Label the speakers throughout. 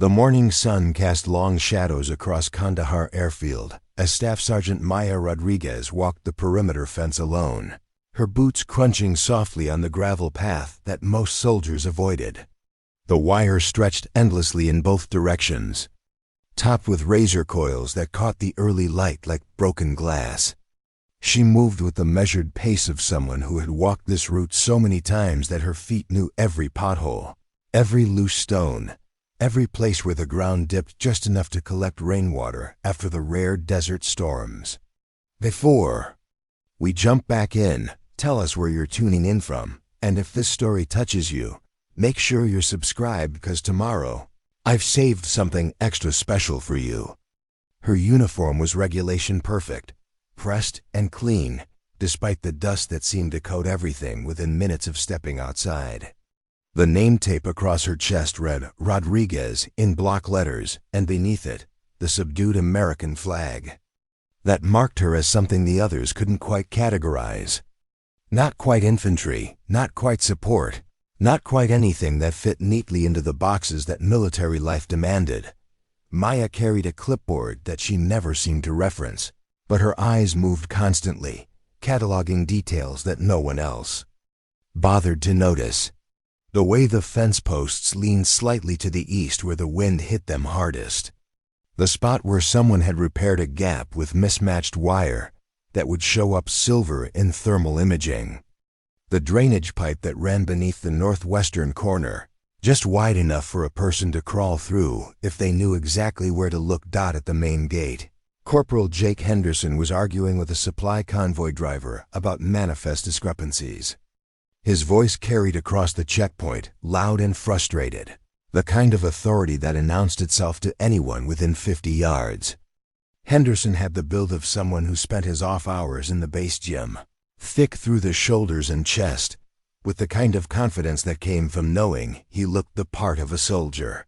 Speaker 1: The morning sun cast long shadows across Kandahar Airfield as Staff Sergeant Maya Rodriguez walked the perimeter fence alone, her boots crunching softly on the gravel path that most soldiers avoided. The wire stretched endlessly in both directions, topped with razor coils that caught the early light like broken glass. She moved with the measured pace of someone who had walked this route so many times that her feet knew every pothole, every loose stone, every place where the ground dipped just enough to collect rainwater after the rare desert storms. Before we jump back in, tell us where you're tuning in from, and if this story touches you, make sure you're subscribed because tomorrow, I've saved something extra special for you. Her uniform was regulation perfect, pressed and clean, despite the dust that seemed to coat everything within minutes of stepping outside. The name tape across her chest read Rodriguez in block letters, and beneath it, the subdued American flag. That marked her as something the others couldn't quite categorize. Not quite infantry, not quite support, not quite anything that fit neatly into the boxes that military life demanded. Maya carried a clipboard that she never seemed to reference, but her eyes moved constantly, cataloging details that no one else bothered to notice. The way the fence posts leaned slightly to the east where the wind hit them hardest. The spot where someone had repaired a gap with mismatched wire that would show up silver in thermal imaging. The drainage pipe that ran beneath the northwestern corner, just wide enough for a person to crawl through if they knew exactly where to look. At the main gate, Corporal Jake Henderson was arguing with a supply convoy driver about manifest discrepancies. His voice carried across the checkpoint, loud and frustrated, the kind of authority that announced itself to anyone within 50 yards. Henderson had the build of someone who spent his off hours in the base gym, thick through the shoulders and chest, with the kind of confidence that came from knowing he looked the part of a soldier.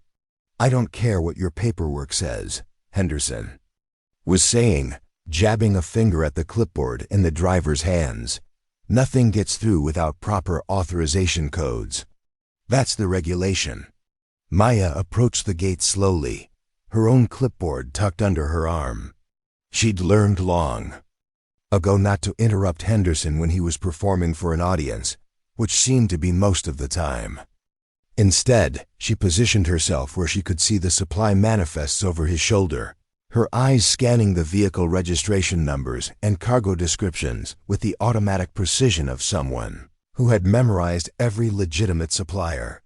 Speaker 1: "I don't care what your paperwork says," Henderson was saying, jabbing a finger at the clipboard in the driver's hands. "Nothing gets through without proper authorization codes. That's the regulation." Maya approached the gate slowly, her own clipboard tucked under her arm. She'd learned long ago not to interrupt Henderson when he was performing for an audience, which seemed to be most of the time. Instead, she positioned herself where she could see the supply manifests over his shoulder, her eyes scanning the vehicle registration numbers and cargo descriptions with the automatic precision of someone who had memorized every legitimate supplier,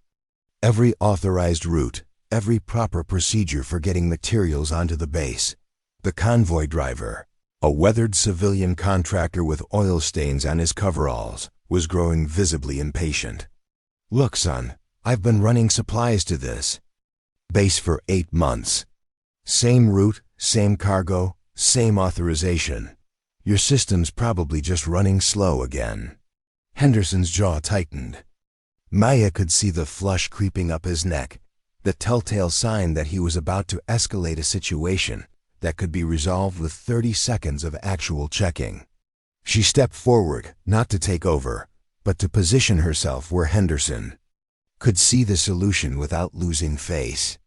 Speaker 1: every authorized route, every proper procedure for getting materials onto the base. The convoy driver, a weathered civilian contractor with oil stains on his coveralls, was growing visibly impatient. "Look, son, I've been running supplies to this base for 8 months. Same route, same cargo, same authorization. Your system's probably just running slow again." Henderson's jaw tightened. Maya could see the flush creeping up his neck, the telltale sign that he was about to escalate a situation that could be resolved with 30 seconds of actual checking. She stepped forward, not to take over, but to position herself where Henderson could see the solution without losing face.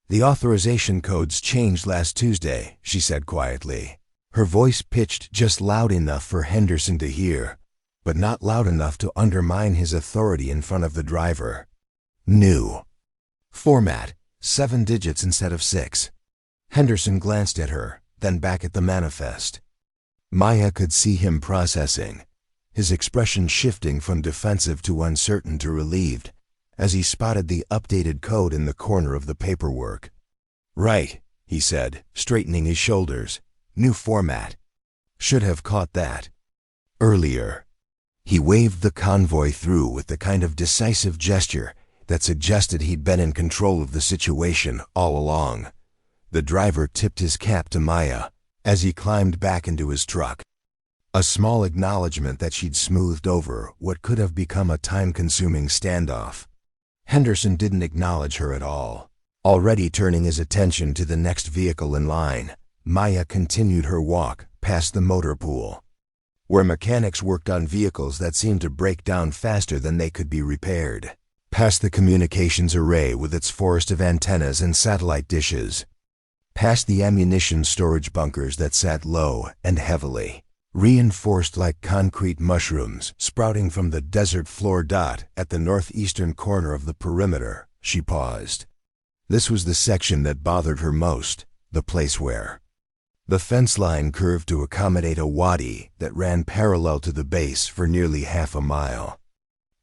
Speaker 1: "The authorization codes changed last Tuesday," she said quietly, her voice pitched just loud enough for Henderson to hear, but not loud enough to undermine his authority in front of the driver. "New format, 7 digits instead of 6. Henderson glanced at her, then back at the manifest. Maya could see him processing, his expression shifting from defensive to uncertain to relieved, as he spotted the updated code in the corner of the paperwork. "Right," he said, straightening his shoulders. "New format. Should have caught that earlier." He waved the convoy through with the kind of decisive gesture that suggested he'd been in control of the situation all along. The driver tipped his cap to Maya as he climbed back into his truck, a small acknowledgement that she'd smoothed over what could have become a time-consuming standoff. Henderson didn't acknowledge her at all. Already turning his attention to the next vehicle in line, Maya continued her walk past the motor pool, where mechanics worked on vehicles that seemed to break down faster than they could be repaired. Past the communications array with its forest of antennas and satellite dishes. Past the ammunition storage bunkers that sat low and heavily, reinforced like concrete mushrooms sprouting from the desert floor dot at the northeastern corner of the perimeter, she paused. This was the section that bothered her most, the place where the fence line curved to accommodate a wadi that ran parallel to the base for nearly half a mile.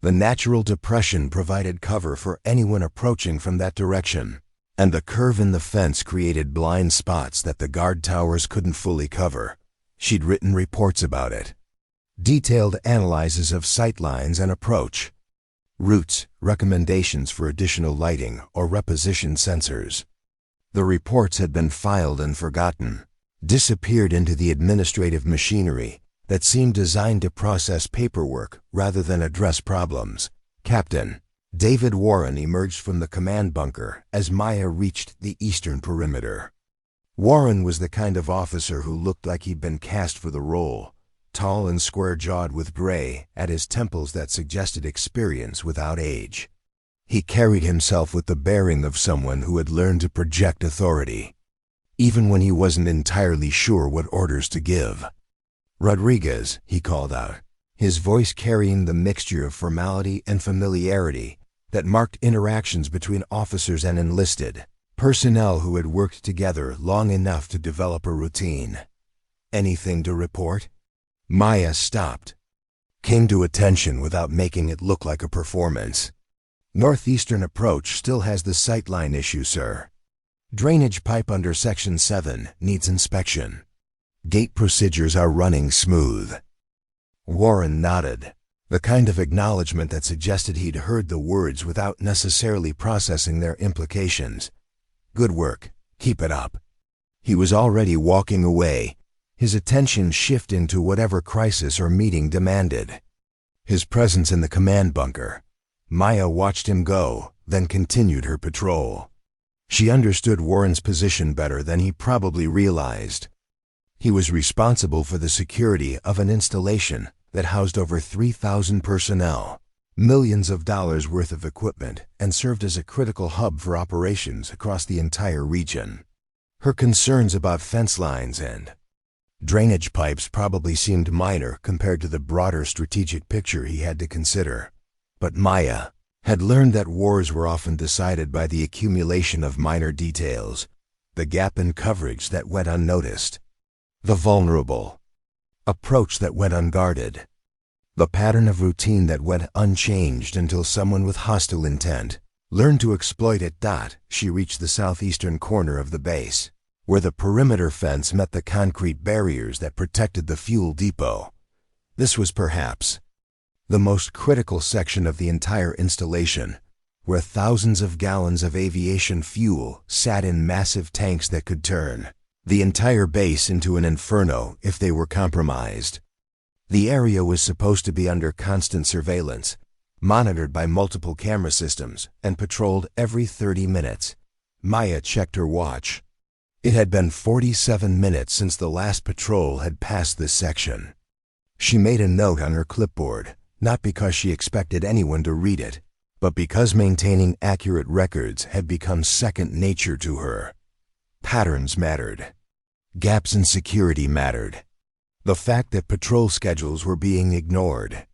Speaker 1: The natural depression provided cover for anyone approaching from that direction, and the curve in the fence created blind spots that the guard towers couldn't fully cover. She'd written reports about it. Detailed analyses of sightlines and approach. Routes, recommendations for additional lighting or reposition sensors. The reports had been filed and forgotten, disappeared into the administrative machinery that seemed designed to process paperwork rather than address problems. Captain David Warren emerged from the command bunker as Maya reached the eastern perimeter. Warren was the kind of officer who looked like he'd been cast for the role, tall and square-jawed with gray at his temples that suggested experience without age. He carried himself with the bearing of someone who had learned to project authority, even when he wasn't entirely sure what orders to give. "Rodriguez," he called out, his voice carrying the mixture of formality and familiarity that marked interactions between officers and enlisted personnel who had worked together long enough to develop a routine. "Anything to report?" Maya stopped, came to attention without making it look like a performance. "Northeastern approach still has the sightline issue, sir. Drainage pipe under Section 7 needs inspection. Gate procedures are running smooth." Warren nodded, the kind of acknowledgement that suggested he'd heard the words without necessarily processing their implications. "Good work. Keep it up." He was already walking away, his attention shifting to whatever crisis or meeting demanded. His presence in the command bunker. Maya watched him go, then continued her patrol. She understood Warren's position better than he probably realized. He was responsible for the security of an installation that housed over 3,000 personnel, millions of dollars worth of equipment, and served as a critical hub for operations across the entire region. Her concerns about fence lines and drainage pipes probably seemed minor compared to the broader strategic picture he had to consider. But Maya had learned that wars were often decided by the accumulation of minor details, the gap in coverage that went unnoticed, the vulnerable approach that went unguarded, the pattern of routine that went unchanged until someone with hostile intent learned to exploit it. She reached the southeastern corner of the base, where the perimeter fence met the concrete barriers that protected the fuel depot. This was perhaps the most critical section of the entire installation, where thousands of gallons of aviation fuel sat in massive tanks that could turn the entire base into an inferno if they were compromised. The area was supposed to be under constant surveillance, monitored by multiple camera systems, and patrolled every 30 minutes. Maya checked her watch. It had been 47 minutes since the last patrol had passed this section. She made a note on her clipboard, not because she expected anyone to read it, but because maintaining accurate records had become second nature to her. Patterns mattered. Gaps in security mattered. The fact that patrol schedules were being ignored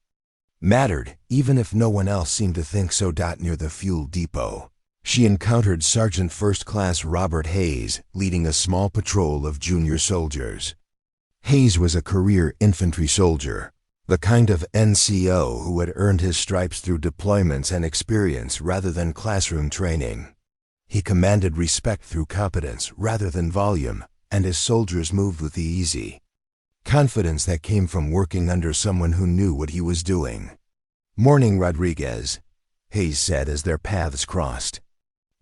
Speaker 1: mattered, even if no one else seemed to think so. Near the fuel depot, she encountered Sergeant First Class Robert Hayes leading a small patrol of junior soldiers. Hayes was a career infantry soldier, the kind of NCO who had earned his stripes through deployments and experience rather than classroom training. He commanded respect through competence rather than volume, and his soldiers moved with the easy confidence that came from working under someone who knew what he was doing. "Morning, Rodriguez," Hayes said as their paths crossed.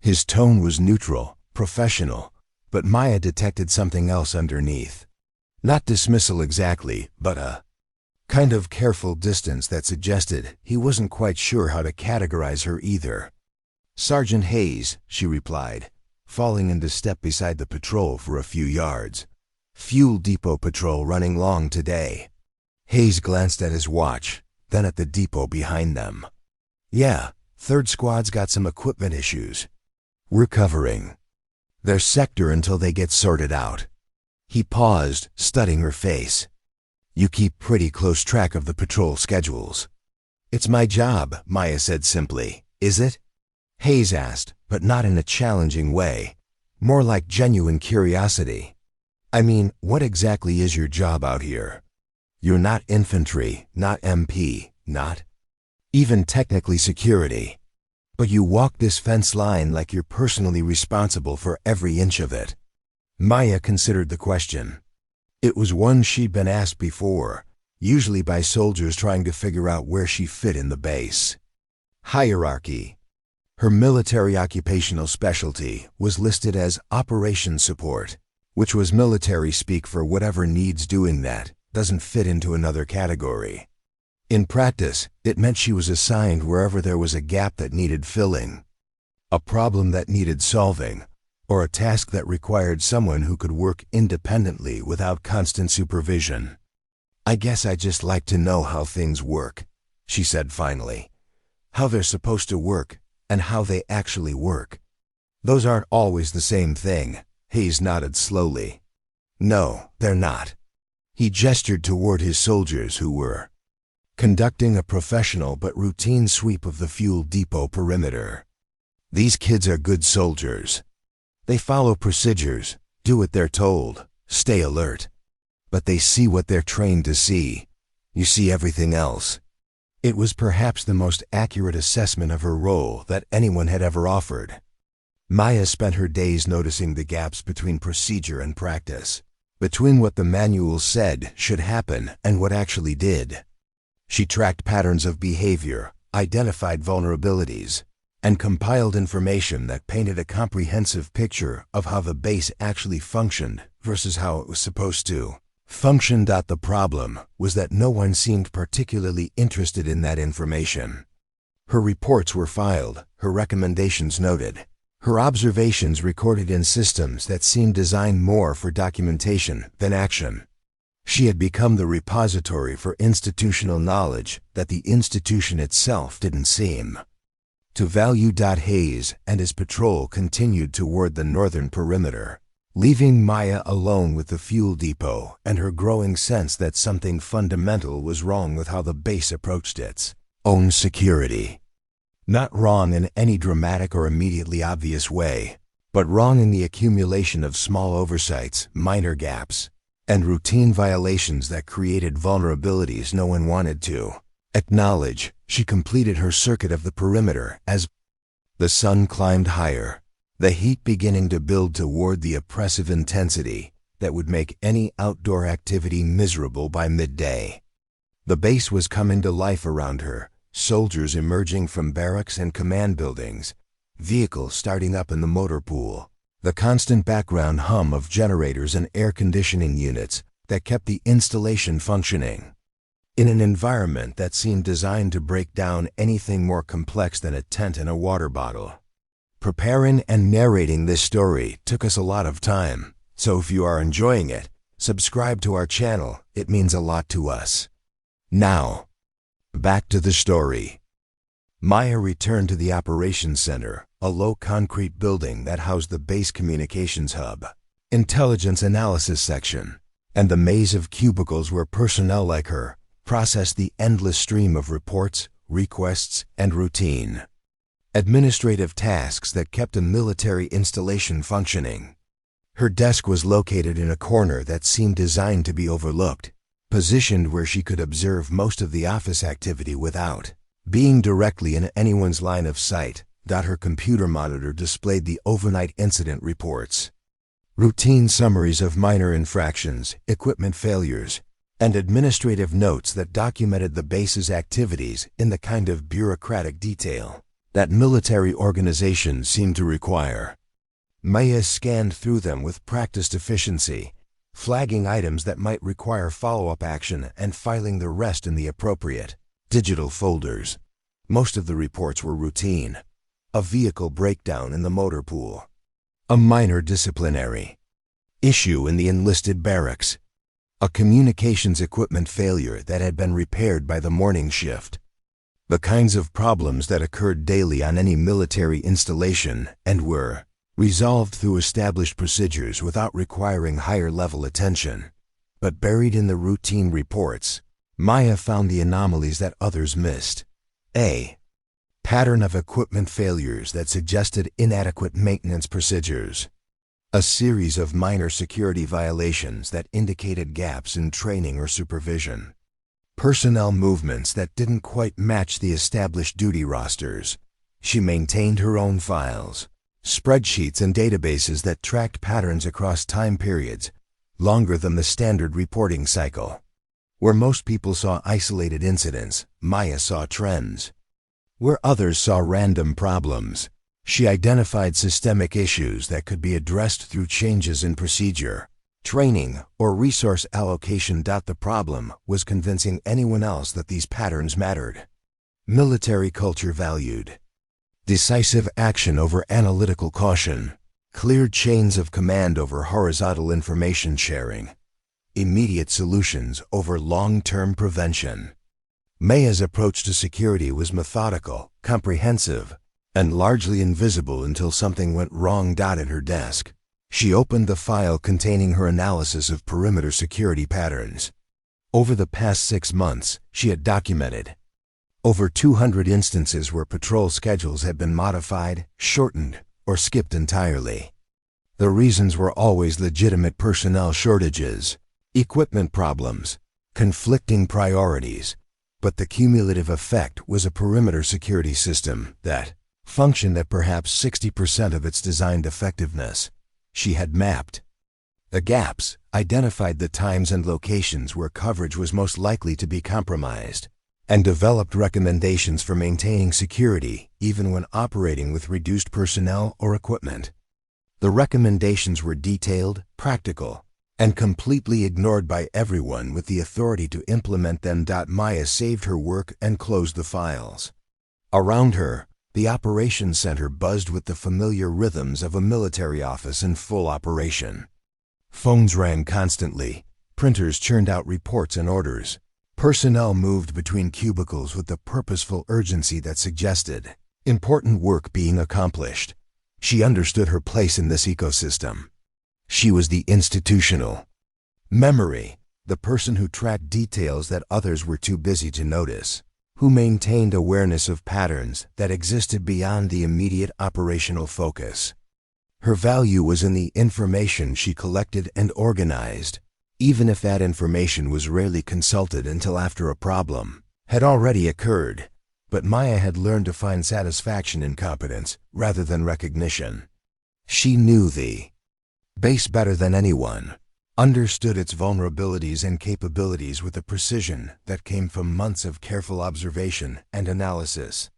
Speaker 1: His tone was neutral, professional, but Maya detected something else underneath. Not dismissal exactly, but a kind of careful distance that suggested he wasn't quite sure how to categorize her either. "Sergeant Hayes," she replied, falling into step beside the patrol for a few yards. "Fuel depot patrol running long today." Hayes glanced at his watch, then at the depot behind them. "Yeah, Third squad's got some equipment issues. We're covering their sector until they get sorted out." He paused, studying her face. "You keep pretty close track of the patrol schedules." "It's my job," Maya said simply. "Is it?" Hayes asked, but not in a challenging way, more like genuine curiosity. "I mean, what exactly is your job out here? You're not infantry, not MP, not even technically security. But you walk this fence line like you're personally responsible for every inch of it." Maya considered the question. It was one she'd been asked before, usually by soldiers trying to figure out where she fit in the base. Hierarchy. Her military occupational specialty was listed as operations support, which was military speak for whatever needs doing that doesn't fit into another category. In practice, it meant she was assigned wherever there was a gap that needed filling, a problem that needed solving, or a task that required someone who could work independently without constant supervision. "I guess I just like to know how things work," she said finally. "How they're supposed to work, and how they actually work. Those aren't always the same thing." Hayes nodded slowly. "No, they're not." He gestured toward his soldiers who were conducting a professional but routine sweep of the fuel depot perimeter. "These kids are good soldiers. They follow procedures, do what they're told, stay alert. But they see what they're trained to see. You see everything else." It was perhaps the most accurate assessment of her role that anyone had ever offered. Maya spent her days noticing the gaps between procedure and practice, between what the manual said should happen and what actually did. She tracked patterns of behavior, identified vulnerabilities, and compiled information that painted a comprehensive picture of how the base actually functioned versus how it was supposed to function. The problem was that no one seemed particularly interested in that information. Her reports were filed, her recommendations noted, her observations recorded in systems that seemed designed more for documentation than action. She had become the repository for institutional knowledge that the institution itself didn't seem to value. Hayes and his patrol continued toward the northern perimeter, leaving Maya alone with the fuel depot and her growing sense that something fundamental was wrong with how the base approached its own security. Not wrong in any dramatic or immediately obvious way, but wrong in the accumulation of small oversights, minor gaps, and routine violations that created vulnerabilities no one wanted to acknowledge. She completed her circuit of the perimeter as the sun climbed higher, the heat beginning to build toward the oppressive intensity that would make any outdoor activity miserable by midday. The base was coming to life around her, soldiers emerging from barracks and command buildings, vehicles starting up in the motor pool, the constant background hum of generators and air conditioning units that kept the installation functioning. In an environment that seemed designed to break down anything more complex than a tent and a water bottle. Preparing and narrating this story took us a lot of time, so if you are enjoying it, subscribe to our channel. It means a lot to us. Now, back to the story. Maya returned to the operations center, a low concrete building that housed the base communications hub, intelligence analysis section, and the maze of cubicles where personnel like her processed the endless stream of reports, requests, and routine administrative tasks that kept a military installation functioning. Her desk was located in a corner that seemed designed to be overlooked, positioned where she could observe most of the office activity without being directly in anyone's line of sight. Her computer monitor displayed the overnight incident reports, routine summaries of minor infractions, equipment failures, and administrative notes that documented the base's activities in the kind of bureaucratic detail that military organizations seem to require. Maya scanned through them with practiced efficiency, flagging items that might require follow-up action and filing the rest in the appropriate digital folders. Most of the reports were routine. A vehicle breakdown in the motor pool, a minor disciplinary issue in the enlisted barracks, a communications equipment failure that had been repaired by the morning shift, The kinds of problems that occurred daily on any military installation and were resolved through established procedures without requiring higher-level attention. But buried in the routine reports, Maya found the anomalies that others missed. A pattern of equipment failures that suggested inadequate maintenance procedures. A series of minor security violations that indicated gaps in training or supervision. Personnel movements that didn't quite match the established duty rosters. She maintained her own files, spreadsheets and databases that tracked patterns across time periods longer than the standard reporting cycle. Where most people saw isolated incidents, Maya saw trends. Where others saw random problems, she identified systemic issues that could be addressed through changes in procedure, training, or resource allocation. The problem was convincing anyone else that these patterns mattered. Military culture valued decisive action over analytical caution, clear chains of command over horizontal information sharing, immediate solutions over long-term prevention. Maya's approach to security was methodical, comprehensive, and largely invisible until something went wrong. At her desk, she opened the file containing her analysis of perimeter security patterns. Over the past 6 months, she had documented over 200 instances where patrol schedules had been modified, shortened, or skipped entirely. The reasons were always legitimate: personnel shortages, equipment problems, conflicting priorities. But the cumulative effect was a perimeter security system that functioned at perhaps 60% of its designed effectiveness. She had mapped the gaps, identified the times and locations where coverage was most likely to be compromised, and developed recommendations for maintaining security even when operating with reduced personnel or equipment. The recommendations were detailed, practical, and completely ignored by everyone with the authority to implement them. Maya saved her work and closed the files. Around her, the operations center buzzed with the familiar rhythms of a military office in full operation. Phones rang constantly, printers churned out reports and orders. Personnel moved between cubicles with the purposeful urgency that suggested important work being accomplished. She understood her place in this ecosystem. She was the institutional memory, the person who tracked details that others were too busy to notice, who maintained awareness of patterns that existed beyond the immediate operational focus. Her value was in the information she collected and organized, even if that information was rarely consulted until after a problem had already occurred. But Maya had learned to find satisfaction in competence rather than recognition. She knew the base better than anyone, understood its vulnerabilities and capabilities with a precision that came from months of careful observation and analysis.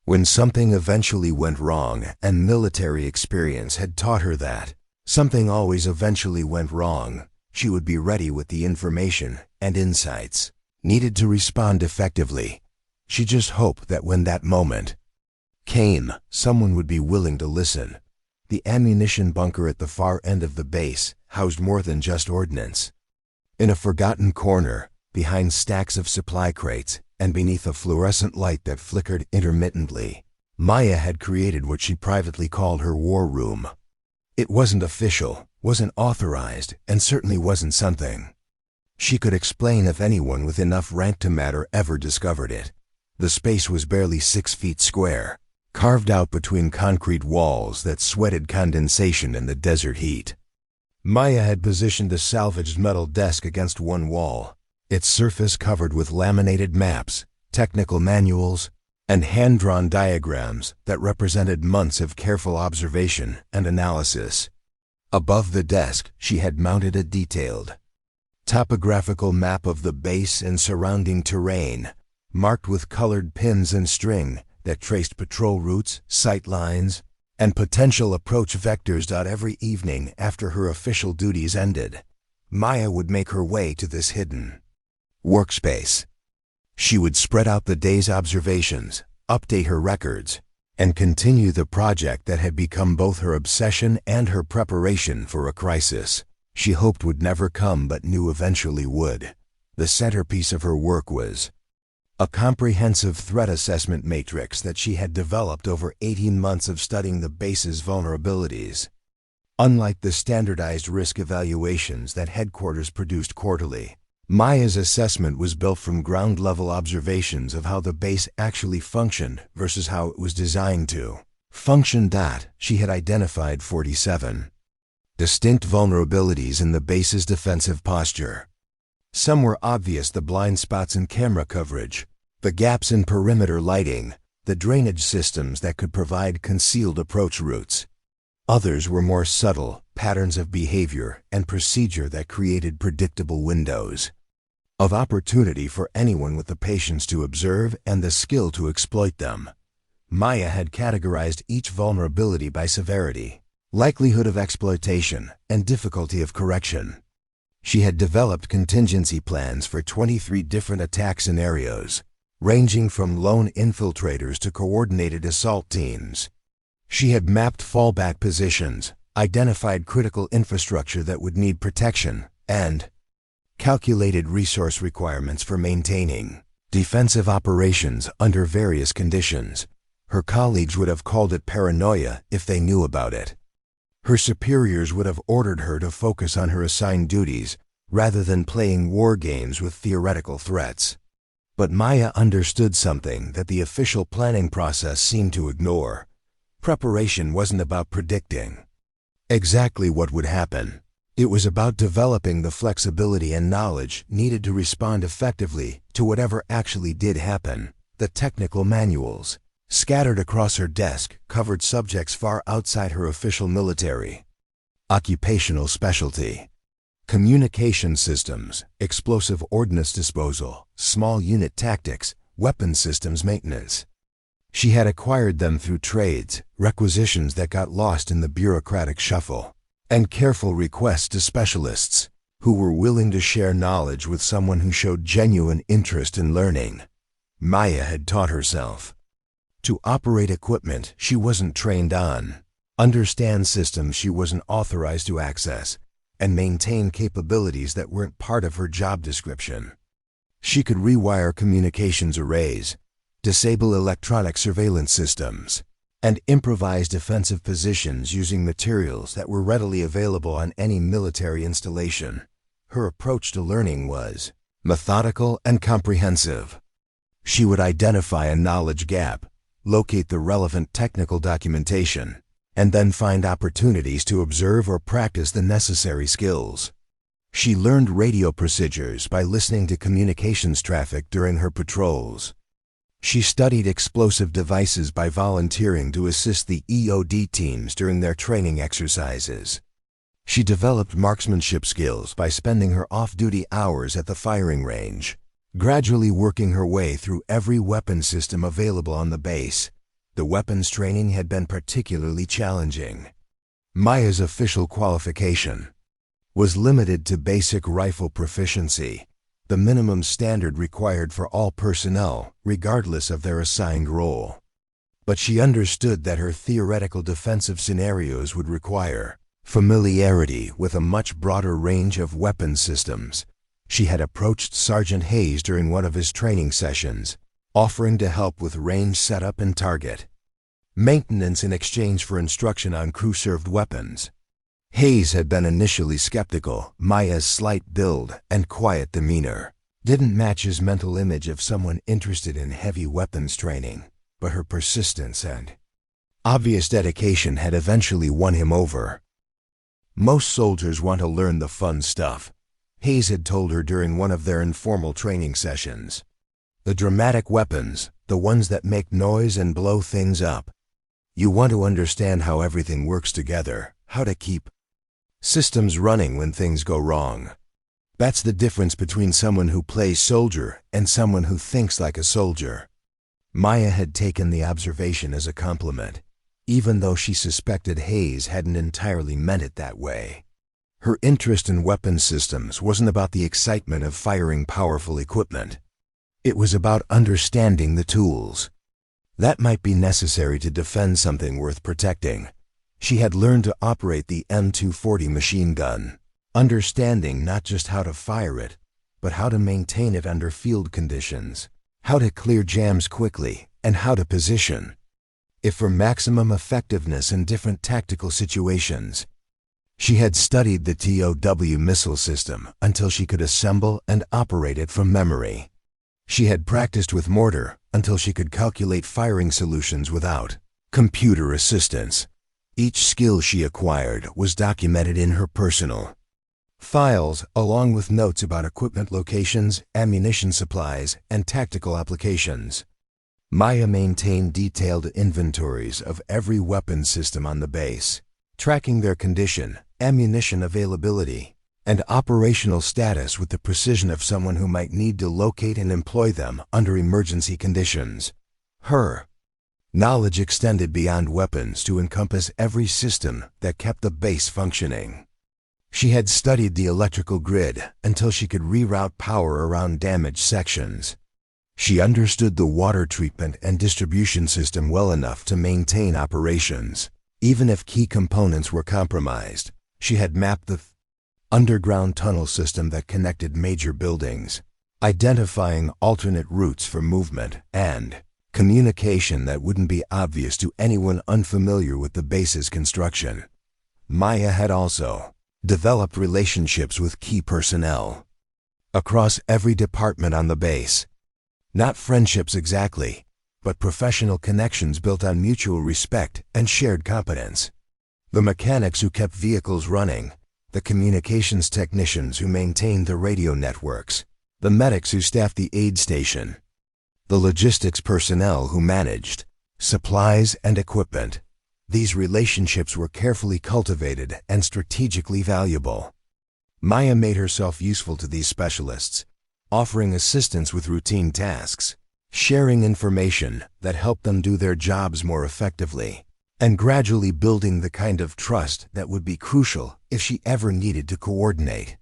Speaker 1: When something eventually went wrong, and military experience had taught her that something always eventually went wrong, she would be ready with the information and insights needed to respond effectively. She just hoped that when that moment came, someone would be willing to listen. The ammunition bunker at the far end of the base housed more than just ordnance. In a forgotten corner, behind stacks of supply crates and beneath a fluorescent light that flickered intermittently, Maya had created what she privately called her war room. It wasn't official, wasn't authorized, and certainly wasn't something she could explain if anyone with enough rank to matter ever discovered it. The space was barely 6 feet square, carved out between concrete walls that sweated condensation in the desert heat. Maya had positioned a salvaged metal desk against one wall, its surface covered with laminated maps, technical manuals, and hand-drawn diagrams that represented months of careful observation and analysis. Above the desk, she had mounted a detailed topographical map of the base and surrounding terrain, marked with colored pins and string that traced patrol routes, sight lines, and potential approach vectors. Every evening after her official duties ended, Maya would make her way to this hidden workspace. She would spread out the day's observations, update her records, and continue the project that had become both her obsession and her preparation for a crisis she hoped would never come but knew eventually would. The centerpiece of her work was a comprehensive threat assessment matrix that she had developed over 18 months of studying the base's vulnerabilities. Unlike the standardized risk evaluations that headquarters produced quarterly, Maya's assessment was built from ground-level observations of how the base actually functioned versus how it was designed to function. She had identified 47 distinct vulnerabilities in the base's defensive posture. Some were obvious: the blind spots in camera coverage, the gaps in perimeter lighting, the drainage systems that could provide concealed approach routes. Others were more subtle, patterns of behavior and procedure that created predictable windows of opportunity for anyone with the patience to observe and the skill to exploit them. Maya had categorized each vulnerability by severity, likelihood of exploitation, and difficulty of correction. She had developed contingency plans for 23 different attack scenarios, ranging from lone infiltrators to coordinated assault teams. She had mapped fallback positions, identified critical infrastructure that would need protection, and calculated resource requirements for maintaining defensive operations under various conditions. Her colleagues would have called it paranoia if they knew about it. Her superiors would have ordered her to focus on her assigned duties rather than playing war games with theoretical threats. But Maya understood something that the official planning process seemed to ignore. Preparation wasn't about predicting exactly what would happen. It was about developing the flexibility and knowledge needed to respond effectively to whatever actually did happen. The technical manuals, scattered across her desk, covered subjects far outside her official military occupational specialty: communication systems, explosive ordnance disposal, small unit tactics, weapons systems maintenance. She had acquired them through trades, requisitions that got lost in the bureaucratic shuffle, and careful requests to specialists who were willing to share knowledge with someone who showed genuine interest in learning. Maya had taught herself to operate equipment she wasn't trained on, understand systems she wasn't authorized to access, and maintain capabilities that weren't part of her job description. She could rewire communications arrays, disable electronic surveillance systems, and improvise defensive positions using materials that were readily available on any military installation. Her approach to learning was methodical and comprehensive. She would identify a knowledge gap, locate the relevant technical documentation, and then find opportunities to observe or practice the necessary skills. She learned radio procedures by listening to communications traffic during her patrols. She studied explosive devices by volunteering to assist the EOD teams during their training exercises. She developed marksmanship skills by spending her off-duty hours at the firing range, gradually working her way through every weapon system available on the base. The weapons training had been particularly challenging. Maya's official qualification was limited to basic rifle proficiency, the minimum standard required for all personnel, regardless of their assigned role. But she understood that her theoretical defensive scenarios would require familiarity with a much broader range of weapons systems. She had approached Sergeant Hayes during one of his training sessions, offering to help with range setup and target maintenance in exchange for instruction on crew-served weapons. Hayes had been initially skeptical. Maya's slight build and quiet demeanor didn't match his mental image of someone interested in heavy weapons training, but her persistence and obvious dedication had eventually won him over. Most soldiers want to learn the fun stuff, Hayes had told her during one of their informal training sessions. The dramatic weapons, the ones that make noise and blow things up. You want to understand how everything works together, how to keep systems running when things go wrong. That's the difference between someone who plays soldier and someone who thinks like a soldier. Maya had taken the observation as a compliment, even though she suspected Hayes hadn't entirely meant it that way. Her interest in weapons systems wasn't about the excitement of firing powerful equipment. It was about understanding the tools that might be necessary to defend something worth protecting. She had learned to operate the M240 machine gun, understanding not just how to fire it, but how to maintain it under field conditions, how to clear jams quickly, and how to position it for maximum effectiveness in different tactical situations. She had studied the TOW missile system until she could assemble and operate it from memory. She had practiced with mortar until she could calculate firing solutions without computer assistance. Each skill she acquired was documented in her personal files, along with notes about equipment locations, ammunition supplies, and tactical applications. Maya maintained detailed inventories of every weapon system on the base, tracking their condition, ammunition availability, and operational status with the precision of someone who might need to locate and employ them under emergency conditions. Her knowledge extended beyond weapons to encompass every system that kept the base functioning. She had studied the electrical grid until she could reroute power around damaged sections. She understood the water treatment and distribution system well enough to maintain operations. Even if key components were compromised, she had mapped the underground tunnel system that connected major buildings, identifying alternate routes for movement and communication that wouldn't be obvious to anyone unfamiliar with the base's construction. Maya had also developed relationships with key personnel across every department on the base. Not friendships exactly, but professional connections built on mutual respect and shared competence. The mechanics who kept vehicles running, the communications technicians who maintained the radio networks, the medics who staffed the aid station, the logistics personnel who managed supplies and equipment. These relationships were carefully cultivated and strategically valuable. Maya made herself useful to these specialists, offering assistance with routine tasks, sharing information that helped them do their jobs more effectively, and gradually building the kind of trust that would be crucial if she ever needed to coordinate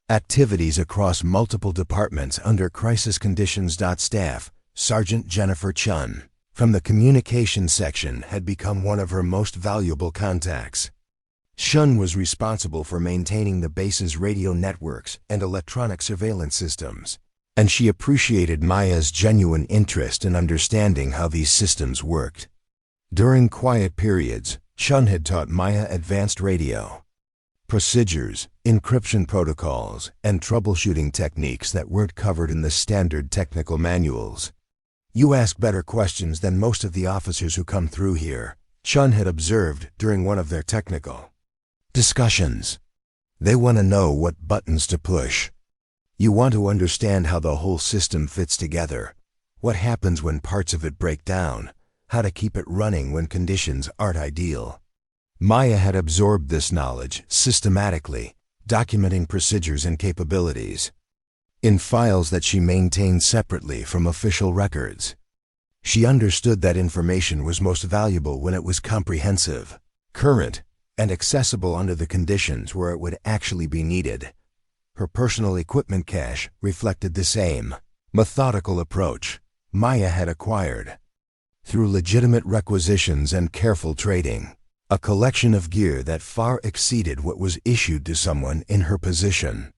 Speaker 1: activities across multiple departments under crisis conditions. Staff Sergeant Jennifer Chun from the communications section had become one of her most valuable contacts. Chun was responsible for maintaining the base's radio networks and electronic surveillance systems, and she appreciated Maya's genuine interest in understanding how these systems worked. During quiet periods, Chun had taught Maya advanced radio procedures, encryption protocols, and troubleshooting techniques that weren't covered in the standard technical manuals. "You ask better questions than most of the officers who come through here," Chun had observed during one of their technical discussions. "They want to know what buttons to push. You want to understand how the whole system fits together, what happens when parts of it break down, how to keep it running when conditions aren't ideal." Maya had absorbed this knowledge systematically, documenting procedures and capabilities in files that she maintained separately from official records. She understood that information was most valuable when it was comprehensive, current, and accessible under the conditions where it would actually be needed. Her personal equipment cache reflected the same methodical approach Maya had acquired through legitimate requisitions and careful trading, a collection of gear that far exceeded what was issued to someone in her position.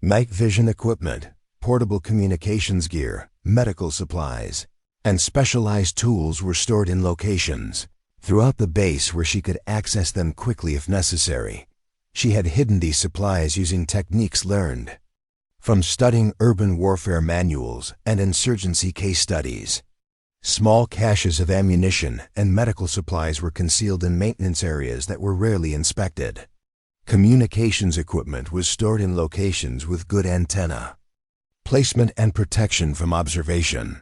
Speaker 1: Night vision equipment, portable communications gear, medical supplies, and specialized tools were stored in locations throughout the base where she could access them quickly if necessary. She had hidden these supplies using techniques learned from studying urban warfare manuals and insurgency case studies. Small caches of ammunition and medical supplies were concealed in maintenance areas that were rarely inspected. Communications equipment was stored in locations with good antenna placement and protection from observation.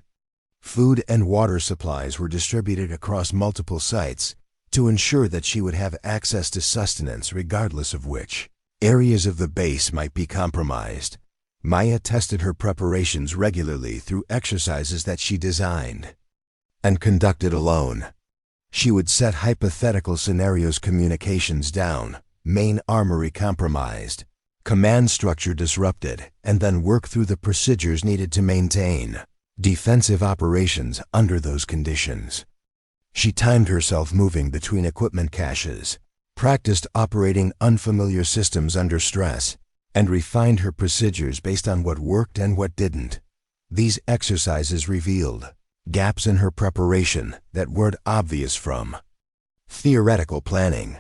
Speaker 1: Food and water supplies were distributed across multiple sites to ensure that she would have access to sustenance regardless of which areas of the base might be compromised. Maya tested her preparations regularly through exercises that she designed and conducted alone. She would set hypothetical scenarios: communications down, main armory compromised, command structure disrupted, and then work through the procedures needed to maintain defensive operations under those conditions. She timed herself moving between equipment caches, practiced operating unfamiliar systems under stress, and refined her procedures based on what worked and what didn't. These exercises revealed gaps in her preparation that weren't obvious from theoretical planning.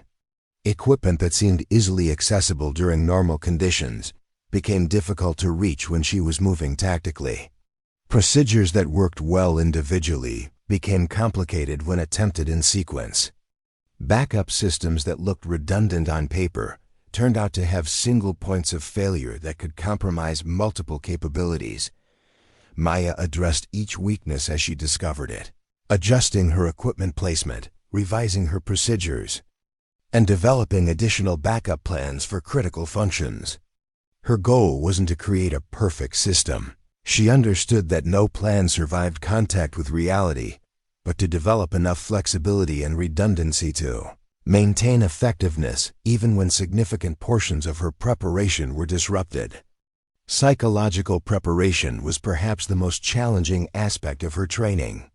Speaker 1: Equipment that seemed easily accessible during normal conditions became difficult to reach when she was moving tactically. Procedures that worked well individually became complicated when attempted in sequence. Backup systems that looked redundant on paper turned out to have single points of failure that could compromise multiple capabilities. Maya addressed each weakness as she discovered it, adjusting her equipment placement, revising her procedures, and developing additional backup plans for critical functions. Her goal wasn't to create a perfect system. She understood that no plan survived contact with reality, but to develop enough flexibility and redundancy to maintain effectiveness even when significant portions of her preparation were disrupted. Psychological preparation was perhaps the most challenging aspect of her training.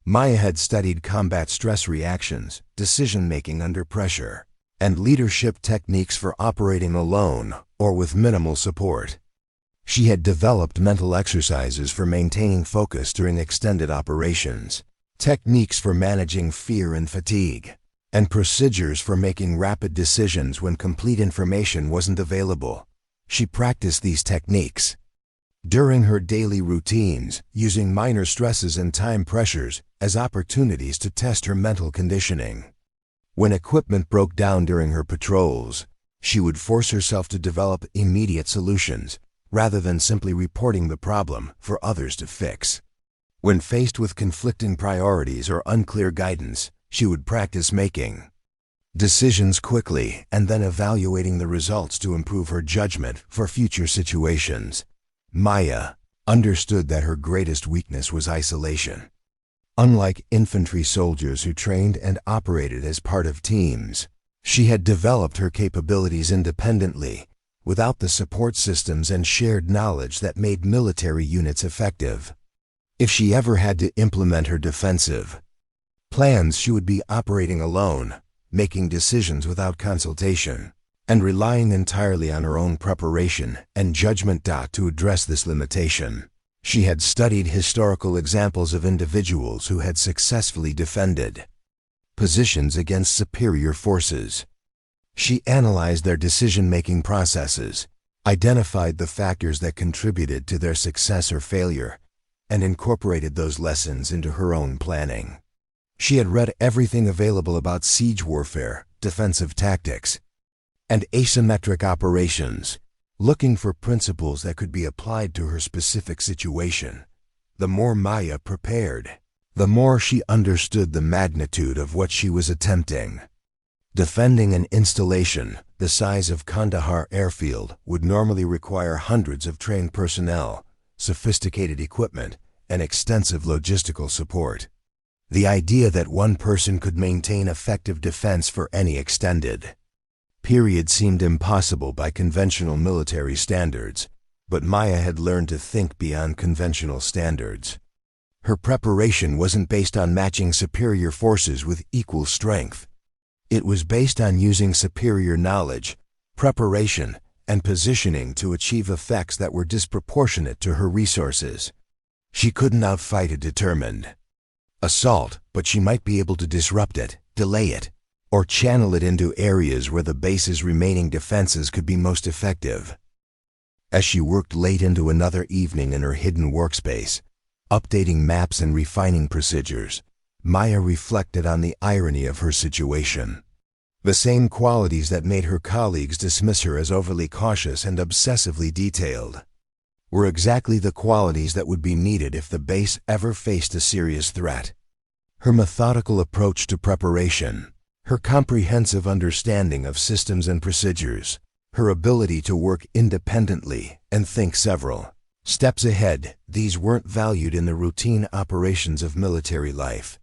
Speaker 1: Maya had studied combat stress reactions, decision-making under pressure, and leadership techniques for operating alone or with minimal support. She had developed mental exercises for maintaining focus during extended operations, techniques for managing fear and fatigue, and procedures for making rapid decisions when complete information wasn't available. She practiced these techniques during her daily routines, using minor stresses and time pressures as opportunities to test her mental conditioning. When equipment broke down during her patrols, she would force herself to develop immediate solutions rather than simply reporting the problem for others to fix. When faced with conflicting priorities or unclear guidance, she would practice making decisions quickly and then evaluating the results to improve her judgment for future situations. Maya understood that her greatest weakness was isolation. Unlike infantry soldiers who trained and operated as part of teams, she had developed her capabilities independently, without the support systems and shared knowledge that made military units effective. If she ever had to implement her defensive plans, she would be operating alone, making decisions without consultation, and relying entirely on her own preparation and judgment. To address this limitation, she had studied historical examples of individuals who had successfully defended positions against superior forces. She analyzed their decision-making processes, identified the factors that contributed to their success or failure, and incorporated those lessons into her own planning. She had read everything available about siege warfare, defensive tactics, and asymmetric operations, looking for principles that could be applied to her specific situation. The more Maya prepared, the more she understood the magnitude of what she was attempting. Defending an installation the size of Kandahar Airfield would normally require hundreds of trained personnel, sophisticated equipment, and extensive logistical support. The idea that one person could maintain effective defense for any extended period seemed impossible by conventional military standards, but Maya had learned to think beyond conventional standards. Her preparation wasn't based on matching superior forces with equal strength. It was based on using superior knowledge, preparation, and positioning to achieve effects that were disproportionate to her resources. She couldn't outfight a determined assault, but she might be able to disrupt it, delay it, or channel it into areas where the base's remaining defenses could be most effective. As she worked late into another evening in her hidden workspace, updating maps and refining procedures, Maya reflected on the irony of her situation. The same qualities that made her colleagues dismiss her as overly cautious and obsessively detailed were exactly the qualities that would be needed if the base ever faced a serious threat. Her methodical approach to preparation, her comprehensive understanding of systems and procedures, her ability to work independently and think several steps ahead, these weren't valued in the routine operations of military life.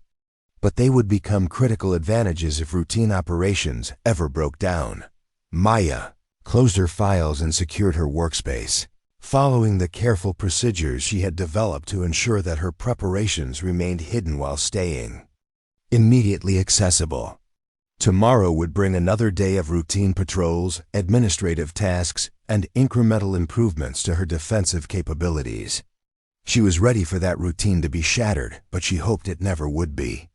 Speaker 1: But they would become critical advantages if routine operations ever broke down. Maya closed her files and secured her workspace, following the careful procedures she had developed to ensure that her preparations remained hidden while staying immediately accessible. Tomorrow would bring another day of routine patrols, administrative tasks, and incremental improvements to her defensive capabilities. She was ready for that routine to be shattered, but she hoped it never would be.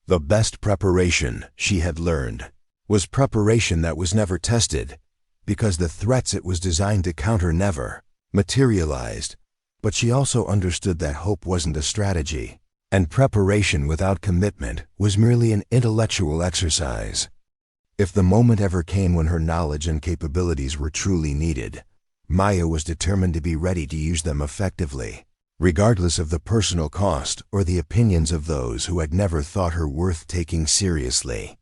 Speaker 1: The best preparation, she had learned, was preparation that was never tested, because the threats it was designed to counter never materialized. But she also understood that hope wasn't a strategy, and preparation without commitment was merely an intellectual exercise. If the moment ever came when her knowledge and capabilities were truly needed, Maya was determined to be ready to use them effectively, regardless of the personal cost or the opinions of those who had never thought her worth taking seriously.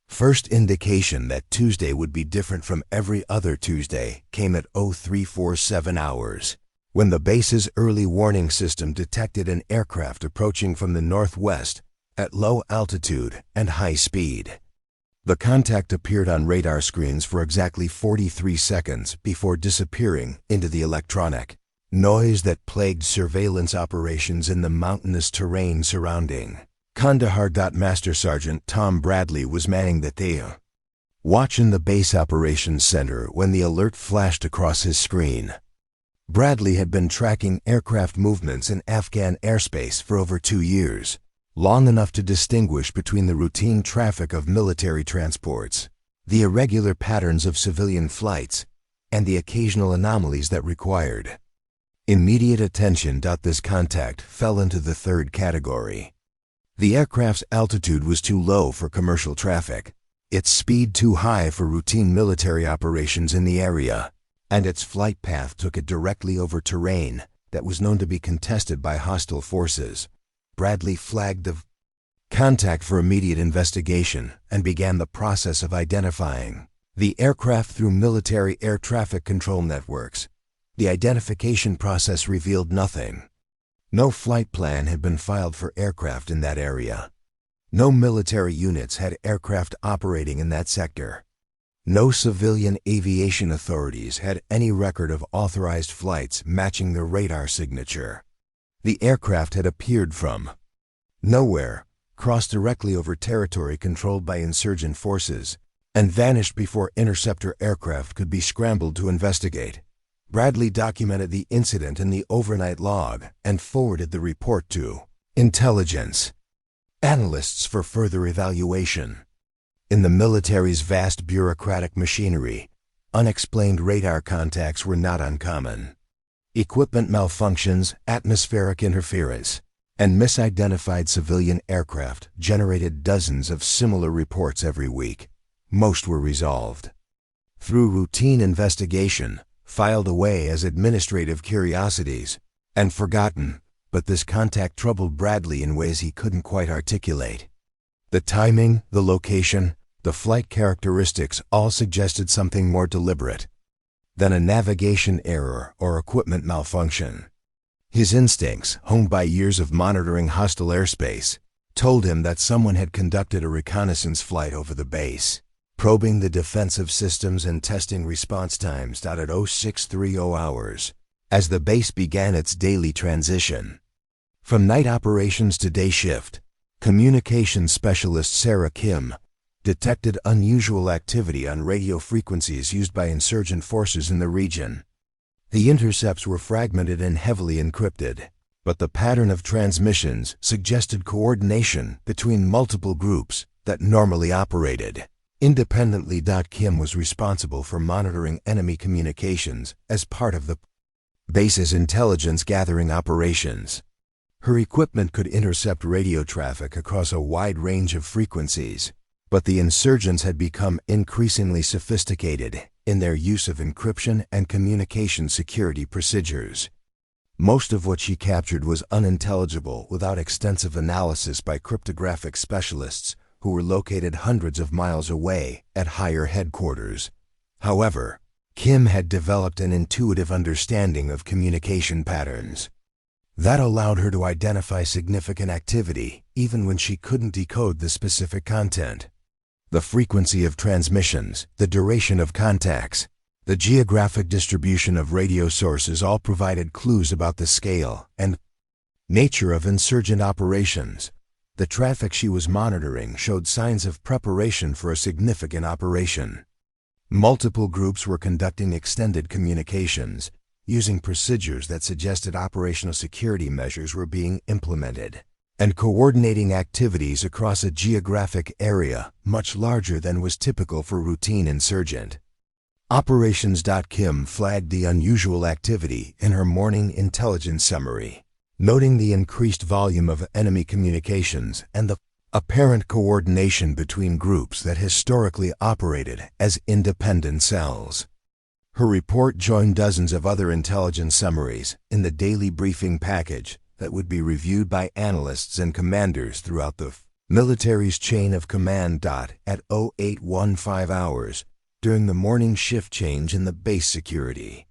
Speaker 1: First indication that Tuesday would be different from every other Tuesday came at 0347 hours, when the base's early warning system detected an aircraft approaching from the northwest at low altitude and high speed. The contact appeared on radar screens for exactly 43 seconds before disappearing into the electronic noise that plagued surveillance operations in the mountainous terrain surrounding Kandahar. Master Sergeant Tom Bradley was manning the watch in the base operations center when the alert flashed across his screen. Bradley had been tracking aircraft movements in Afghan airspace for over 2 years, long enough to distinguish between the routine traffic of military transports, the irregular patterns of civilian flights, and the occasional anomalies that required immediate attention. This contact fell into the third category. The aircraft's altitude was too low for commercial traffic, its speed too high for routine military operations in the area, and its flight path took it directly over terrain that was known to be contested by hostile forces. Bradley flagged the contact for immediate investigation and began the process of identifying the aircraft through military air traffic control networks. The identification process revealed nothing. No flight plan had been filed for aircraft in that area. No military units had aircraft operating in that sector. No civilian aviation authorities had any record of authorized flights matching the radar signature. The aircraft had appeared from nowhere, crossed directly over territory controlled by insurgent forces, and vanished before interceptor aircraft could be scrambled to investigate. Bradley documented the incident in the overnight log and forwarded the report to intelligence analysts for further evaluation. In the military's vast bureaucratic machinery, unexplained radar contacts were not uncommon. Equipment malfunctions, atmospheric interference, and misidentified civilian aircraft generated dozens of similar reports every week. Most were resolved through routine investigation, filed away as administrative curiosities, and forgotten, but this contact troubled Bradley in ways he couldn't quite articulate. The timing, the location, the flight characteristics all suggested something more deliberate than a navigation error or equipment malfunction. His instincts, honed by years of monitoring hostile airspace, told him that someone had conducted a reconnaissance flight over the base, probing the defensive systems and testing response times. At 0630 hours, as the base began its daily transition from night operations to day shift, communications specialist Sarah Kim detected unusual activity on radio frequencies used by insurgent forces in the region. The intercepts were fragmented and heavily encrypted, but the pattern of transmissions suggested coordination between multiple groups that normally operated independently. Kim was responsible for monitoring enemy communications as part of the base's intelligence gathering operations. Her equipment could intercept radio traffic across a wide range of frequencies, but the insurgents had become increasingly sophisticated in their use of encryption and communication security procedures. Most of what she captured was unintelligible without extensive analysis by cryptographic specialists who were located hundreds of miles away at higher headquarters. However, Kim had developed an intuitive understanding of communication patterns that allowed her to identify significant activity even when she couldn't decode the specific content. The frequency of transmissions, the duration of contacts, the geographic distribution of radio sources all provided clues about the scale and nature of insurgent operations. The traffic she was monitoring showed signs of preparation for a significant operation. Multiple groups were conducting extended communications, using procedures that suggested operational security measures were being implemented, and coordinating activities across a geographic area much larger than was typical for routine insurgent. Operations.Kim flagged the unusual activity in her morning intelligence summary, noting the increased volume of enemy communications and the apparent coordination between groups that historically operated as independent cells. Her report joined dozens of other intelligence summaries in the daily briefing package that would be reviewed by analysts and commanders throughout the military's chain of command. At 0815 hours, during the morning shift change in the base security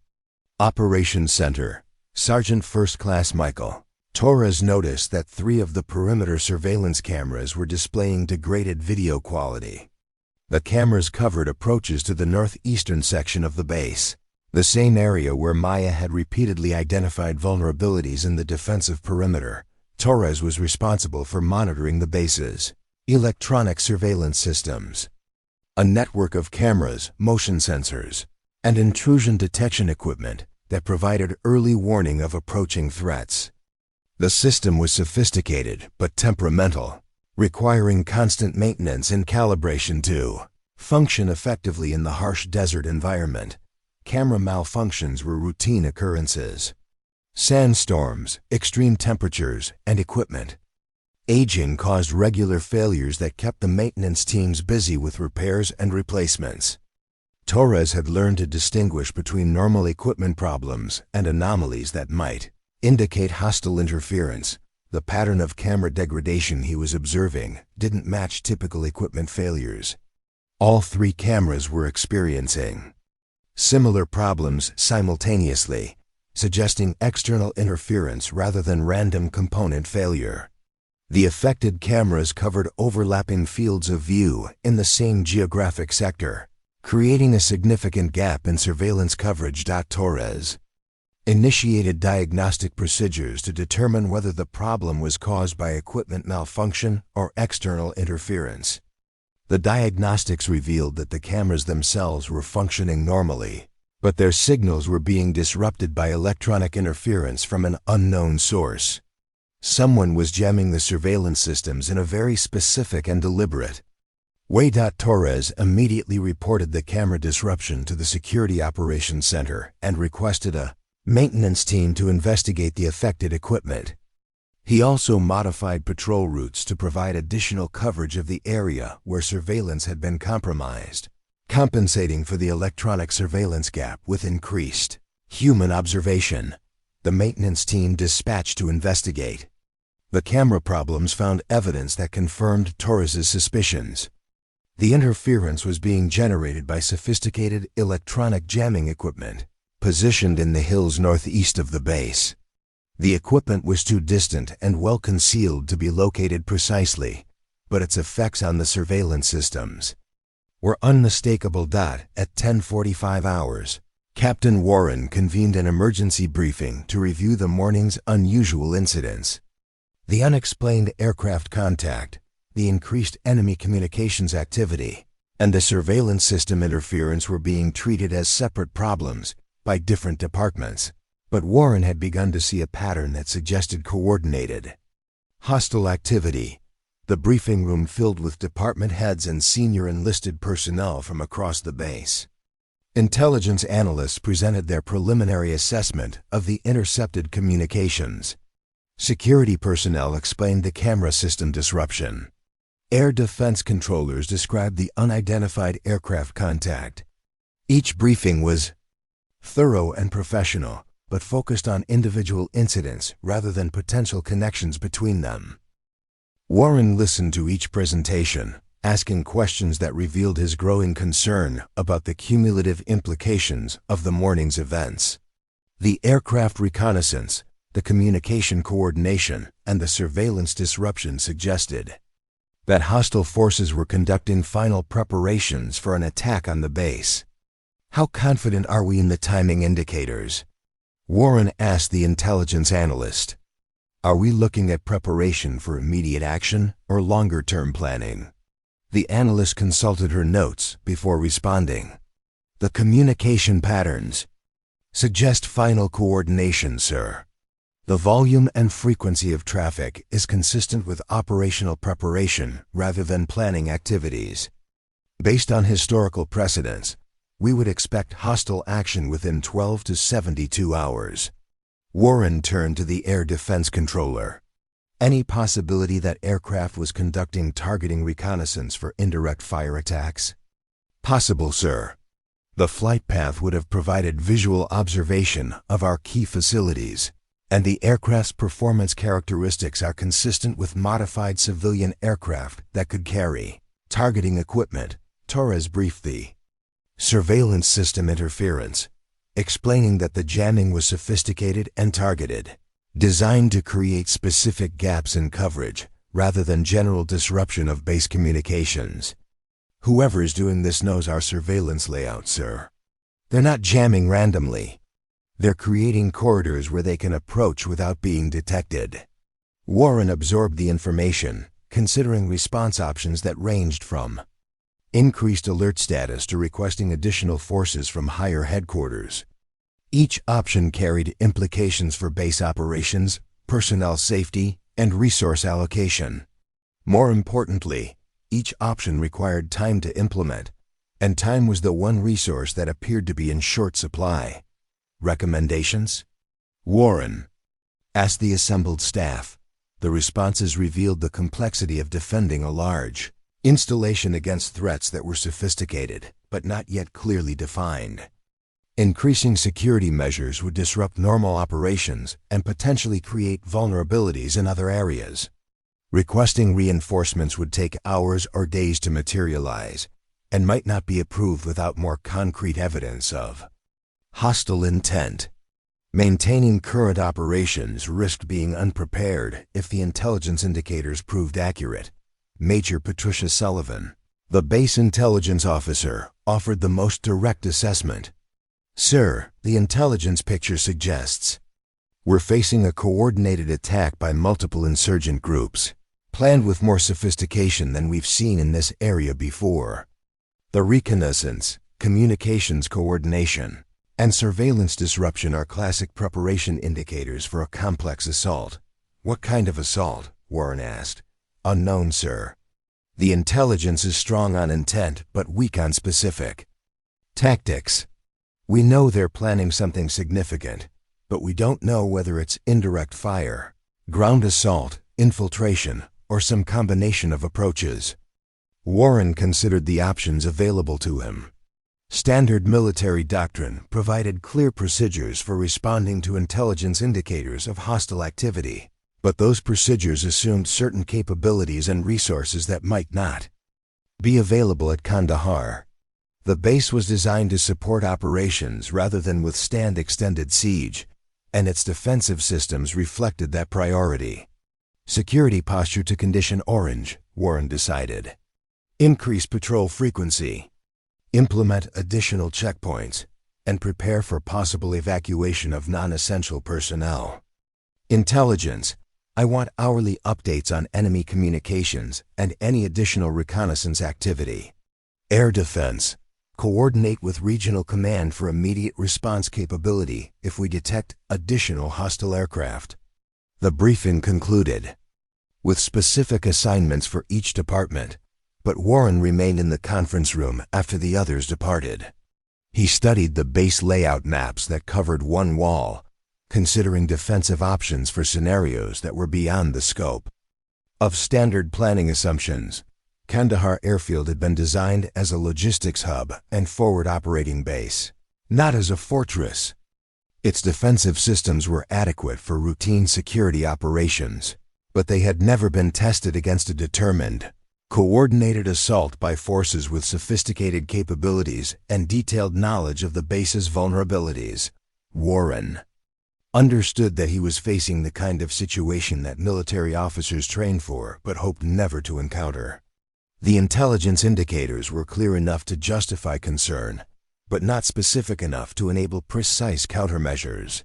Speaker 1: Operations Center, Sergeant First Class Michael Torres noticed that 3 of the perimeter surveillance cameras were displaying degraded video quality. The cameras covered approaches to the northeastern section of the base, the same area where Maya had repeatedly identified vulnerabilities in the defensive perimeter. Torres was responsible for monitoring the base's electronic surveillance systems, a network of cameras, motion sensors, and intrusion detection equipment that provided early warning of approaching threats. The system was sophisticated but temperamental, requiring constant maintenance and calibration to function effectively in the harsh desert environment. Camera malfunctions were routine occurrences. Sandstorms, extreme temperatures, and equipment aging caused regular failures that kept the maintenance teams busy with repairs and replacements. Torres had learned to distinguish between normal equipment problems and anomalies that might indicate hostile interference. The pattern of camera degradation he was observing didn't match typical equipment failures. All 3 cameras were experiencing similar problems simultaneously, suggesting external interference rather than random component failure. The affected cameras covered overlapping fields of view in the same geographic sector, creating a significant gap in surveillance coverage. Torres initiated diagnostic procedures to determine whether the problem was caused by equipment malfunction or external interference. The diagnostics revealed that the cameras themselves were functioning normally, but their signals were being disrupted by electronic interference from an unknown source. Someone was jamming the surveillance systems in a very specific and deliberate way. Torres immediately reported the camera disruption to the Security Operations Center and requested a maintenance team to investigate the affected equipment. He also modified patrol routes to provide additional coverage of the area where surveillance had been compromised, compensating for the electronic surveillance gap with increased human observation. The maintenance team dispatched to investigate the camera problems found evidence that confirmed Torres's suspicions. The interference was being generated by sophisticated electronic jamming equipment positioned in the hills northeast of the base. The equipment was too distant and well concealed to be located precisely, but its effects on the surveillance systems were unmistakable. At 10:45 hours, Captain Warren convened an emergency briefing to review the morning's unusual incidents. The unexplained aircraft contact, the increased enemy communications activity, and the surveillance system interference were being treated as separate problems by different departments. But Warren had begun to see a pattern that suggested coordinated hostile activity. The briefing room filled with department heads and senior enlisted personnel from across the base. Intelligence analysts presented their preliminary assessment of the intercepted communications. Security personnel explained the camera system disruption. Air defense controllers described the unidentified aircraft contact. Each briefing was thorough and professional, but focused on individual incidents rather than potential connections between them. Warren listened to each presentation, asking questions that revealed his growing concern about the cumulative implications of the morning's events. The aircraft reconnaissance, the communication coordination, and the surveillance disruption suggested that hostile forces were conducting final preparations for an attack on the base. "How confident are we in the timing indicators?" Warren asked the intelligence analyst. "Are we looking at preparation for immediate action or longer-term planning?" The analyst consulted her notes before responding. "The communication patterns Suggest final coordination, sir. The volume and frequency of traffic is consistent with operational preparation rather than planning activities. Based on historical precedents, we would expect hostile action within 12 to 72 hours. Warren turned to the air defense controller. Any possibility that aircraft was conducting targeting reconnaissance for indirect fire attacks? Possible, sir. The flight path would have provided visual observation of our key facilities, and the aircraft's performance characteristics are consistent with modified civilian aircraft that could carry targeting equipment, Torres briefed the surveillance system interference, explaining that the jamming was sophisticated and targeted, designed to create specific gaps in coverage rather than general disruption of base communications. Whoever's doing this knows our surveillance layout, sir. They're not jamming randomly. They're creating corridors where they can approach without being detected. Warren absorbed the information, considering response options that ranged from increased alert status to requesting additional forces from higher headquarters. Each option carried implications for base operations, personnel safety, and resource allocation. More importantly, each option required time to implement, and time was the one resource that appeared to be in short supply. Recommendations? Warren asked the assembled staff. The responses revealed the complexity of defending a large installation against threats that were sophisticated, but not yet clearly defined. Increasing security measures would disrupt normal operations and potentially create vulnerabilities in other areas. Requesting reinforcements would take hours or days to materialize, and might not be approved without more concrete evidence of hostile intent. Maintaining current operations risked being unprepared if the intelligence indicators proved accurate. Major Patricia Sullivan, the base intelligence officer, offered the most direct assessment. Sir, the intelligence picture suggests we're facing a coordinated attack by multiple insurgent groups, planned with more sophistication than we've seen in this area before. The reconnaissance, communications coordination, and surveillance disruption are classic preparation indicators for a complex assault. What kind of assault? Warren asked. Unknown, sir. The intelligence is strong on intent, but weak on specific tactics. We know they're planning something significant, but we don't know whether it's indirect fire, ground assault, infiltration, or some combination of approaches. Warren considered the options available to him. Standard military doctrine provided clear procedures for responding to intelligence indicators of hostile activity, but those procedures assumed certain capabilities and resources that might not be available at Kandahar. The base was designed to support operations rather than withstand extended siege, and its defensive systems reflected that priority. Security posture to condition orange, Warren decided. Increase patrol frequency. Implement additional checkpoints, and prepare for possible evacuation of non-essential personnel. Intelligence. I want hourly updates on enemy communications and any additional reconnaissance activity. Air defense. Coordinate with regional command for immediate response capability if we detect additional hostile aircraft. The briefing concluded with specific assignments for each department, but Warren remained in the conference room after the others departed. He studied the base layout maps that covered one wall, considering defensive options for scenarios that were beyond the scope of standard planning assumptions. Kandahar Airfield had been designed as a logistics hub and forward operating base, not as a fortress. Its defensive systems were adequate for routine security operations, but they had never been tested against a determined, coordinated assault by forces with sophisticated capabilities and detailed knowledge of the base's vulnerabilities. Warren understood that he was facing the kind of situation that military officers train for but hoped never to encounter. The intelligence indicators were clear enough to justify concern, but not specific enough to enable precise countermeasures.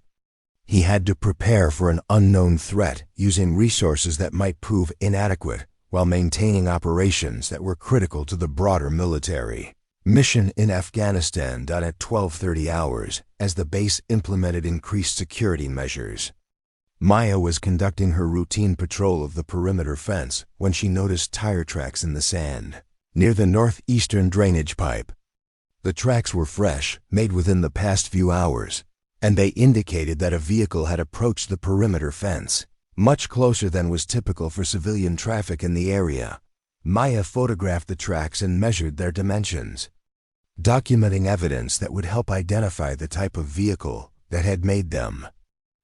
Speaker 1: He had to prepare for an unknown threat using resources that might prove inadequate while maintaining operations that were critical to the broader military Mission in Afghanistan. At 12:30 hours, as the base implemented increased security measures. Maya was conducting her routine patrol of the perimeter fence when she noticed tire tracks in the sand, near the northeastern drainage pipe. The tracks were fresh, made within the past few hours, and they indicated that a vehicle had approached the perimeter fence, much closer than was typical for civilian traffic in the area. Maya photographed the tracks and measured their dimensions, documenting evidence that would help identify the type of vehicle that had made them.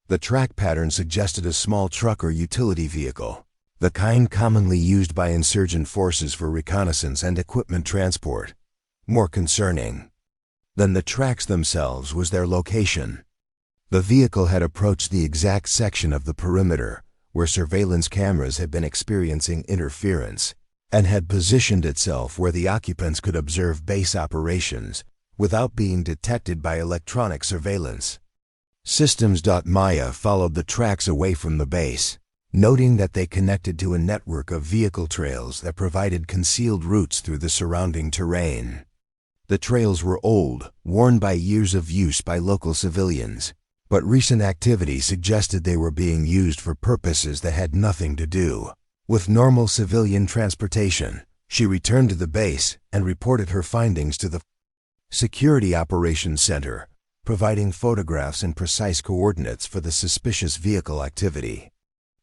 Speaker 1: The track pattern suggested a small truck or utility vehicle, the kind commonly used by insurgent forces for reconnaissance and equipment transport. More concerning than the tracks themselves was their location. The vehicle had approached the exact section of the perimeter where surveillance cameras had been experiencing interference, and had positioned itself where the occupants could observe base operations without being detected by electronic surveillance. Systems. Maya followed the tracks away from the base, noting that they connected to a network of vehicle trails that provided concealed routes through the surrounding terrain. The trails were old, worn by years of use by local civilians, but recent activity suggested they were being used for purposes that had nothing to do with normal civilian transportation. She returned to the base and reported her findings to the Security Operations Center, providing photographs and precise coordinates for the suspicious vehicle activity.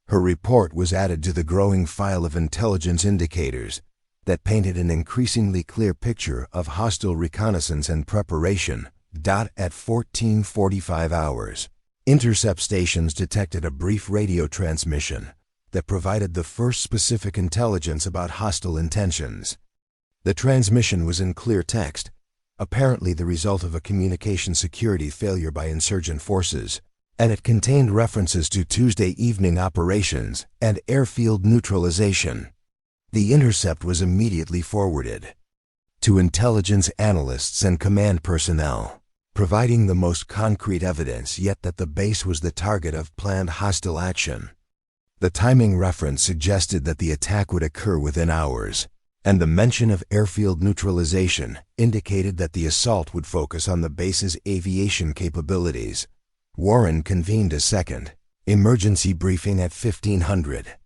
Speaker 1: Her report was added to the growing file of intelligence indicators that painted an increasingly clear picture of hostile reconnaissance and preparation. At 14:45 hours, intercept stations detected a brief radio transmission that provided the first specific intelligence about hostile intentions. The transmission was in clear text, apparently the result of a communication security failure by insurgent forces, and it contained references to Tuesday evening operations and airfield neutralization. The intercept was immediately forwarded to intelligence analysts and command personnel, providing the most concrete evidence yet that the base was the target of planned hostile action. The timing reference suggested that the attack would occur within hours, and the mention of airfield neutralization indicated that the assault would focus on the base's aviation capabilities. Warren convened a second emergency briefing at 1500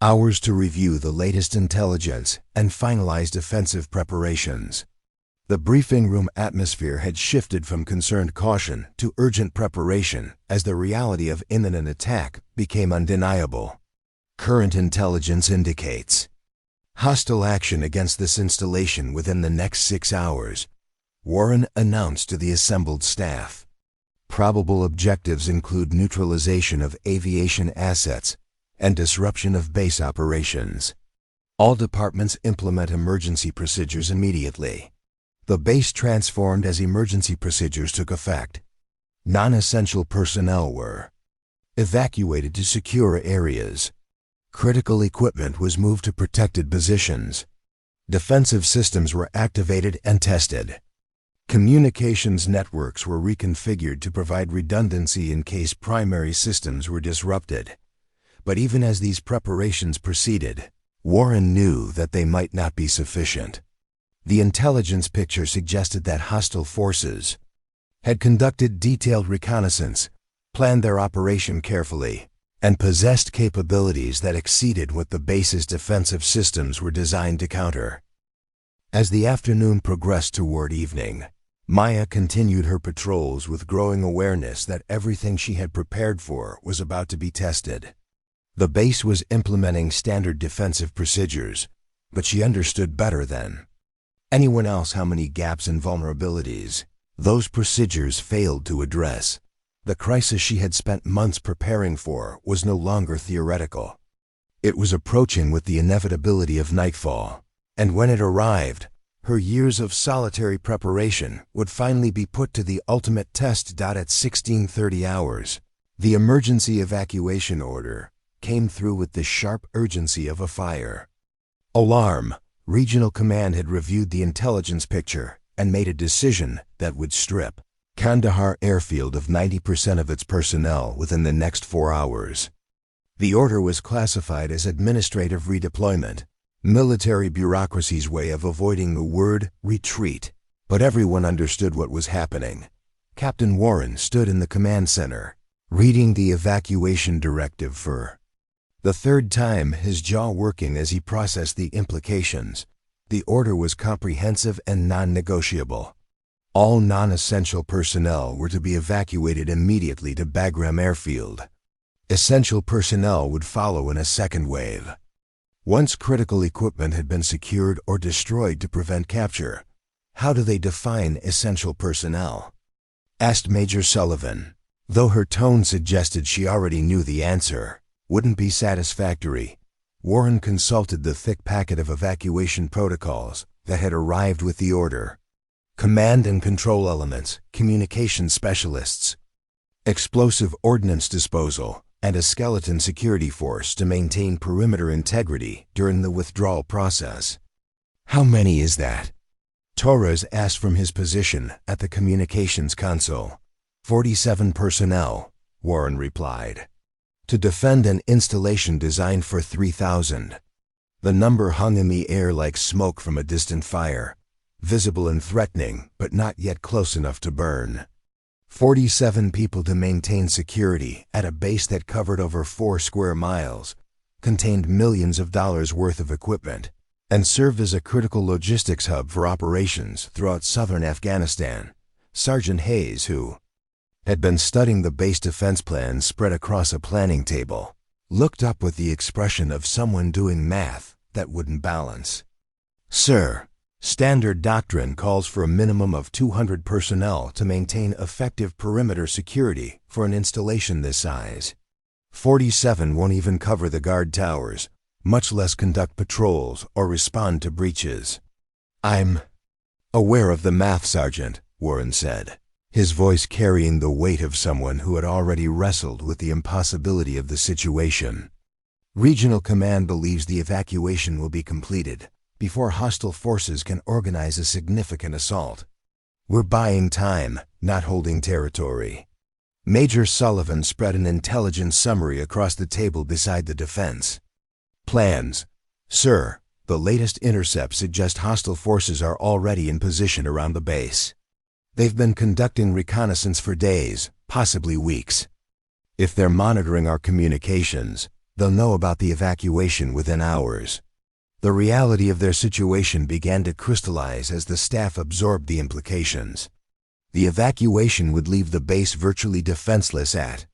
Speaker 1: hours to review the latest intelligence and finalize defensive preparations. The briefing room atmosphere had shifted from concerned caution to urgent preparation as the reality of imminent attack became undeniable. Current intelligence indicates hostile action against this installation within the next 6 hours, Warren announced to the assembled staff. Probable objectives include neutralization of aviation assets and disruption of base operations. All departments implement emergency procedures immediately. The base transformed as emergency procedures took effect. Non-essential personnel were evacuated to secure areas. Critical equipment was moved to protected positions. Defensive systems were activated and tested. Communications networks were reconfigured to provide redundancy in case primary systems were disrupted. But even as these preparations proceeded, Warren knew that they might not be sufficient. The intelligence picture suggested that hostile forces had conducted detailed reconnaissance, planned their operation carefully, and possessed capabilities that exceeded what the base's defensive systems were designed to counter. As the afternoon progressed toward evening, Maya continued her patrols with growing awareness that everything she had prepared for was about to be tested. The base was implementing standard defensive procedures, but she understood better than anyone else how many gaps and vulnerabilities those procedures failed to address. The crisis she had spent months preparing for was no longer theoretical. It was approaching with the inevitability of nightfall, and when it arrived, her years of solitary preparation would finally be put to the ultimate test. At 16:30 hours, the emergency evacuation order came through with the sharp urgency of a fire alarm. Regional Command had reviewed the intelligence picture and made a decision that would strip Kandahar Airfield of 90% of its personnel within the next 4 hours. The order was classified as administrative redeployment, military bureaucracy's way of avoiding the word retreat. But everyone understood what was happening. Captain Warren stood in the command center, reading the evacuation directive for the third time, his jaw working as he processed the implications. The order was comprehensive and non-negotiable. All non-essential personnel were to be evacuated immediately to Bagram Airfield. Essential personnel would follow in a second wave. Once critical equipment had been secured or destroyed to prevent capture, how do they define essential personnel? Asked Major Sullivan. Though her tone suggested she already knew the answer, wouldn't be satisfactory. Warren consulted the thick packet of evacuation protocols that had arrived with the order. Command and control elements, communication specialists, explosive ordnance disposal, and a skeleton security force to maintain perimeter integrity during the withdrawal process. How many is that? Torres asked from his position at the communications console. 47 personnel, Warren replied. To defend an installation designed for 3,000. The number hung in the air like smoke from a distant fire, visible and threatening, but not yet close enough to burn. 47 people to maintain security at a base that covered over 4 square miles, contained millions of dollars worth of equipment, and served as a critical logistics hub for operations throughout southern Afghanistan. Sergeant Hayes, who had been studying the base defense plans spread across a planning table, looked up with the expression of someone doing math that wouldn't balance. Sir, standard doctrine calls for a minimum of 200 personnel to maintain effective perimeter security for an installation this size. 47 won't even cover the guard towers, much less conduct patrols or respond to breaches. I'm aware of the math, Sergeant, Warren said, his voice carrying the weight of someone who had already wrestled with the impossibility of the situation. Regional Command believes the evacuation will be completed before hostile forces can organize a significant assault. We're buying time, not holding territory. Major Sullivan spread an intelligence summary across the table beside the defense. Plans. Sir, the latest intercepts suggest hostile forces are already in position around the base. They've been conducting reconnaissance for days, possibly weeks. If they're monitoring our communications, they'll know about the evacuation within hours. The reality of their situation began to crystallize as the staff absorbed the implications. The evacuation would leave the base virtually defenseless at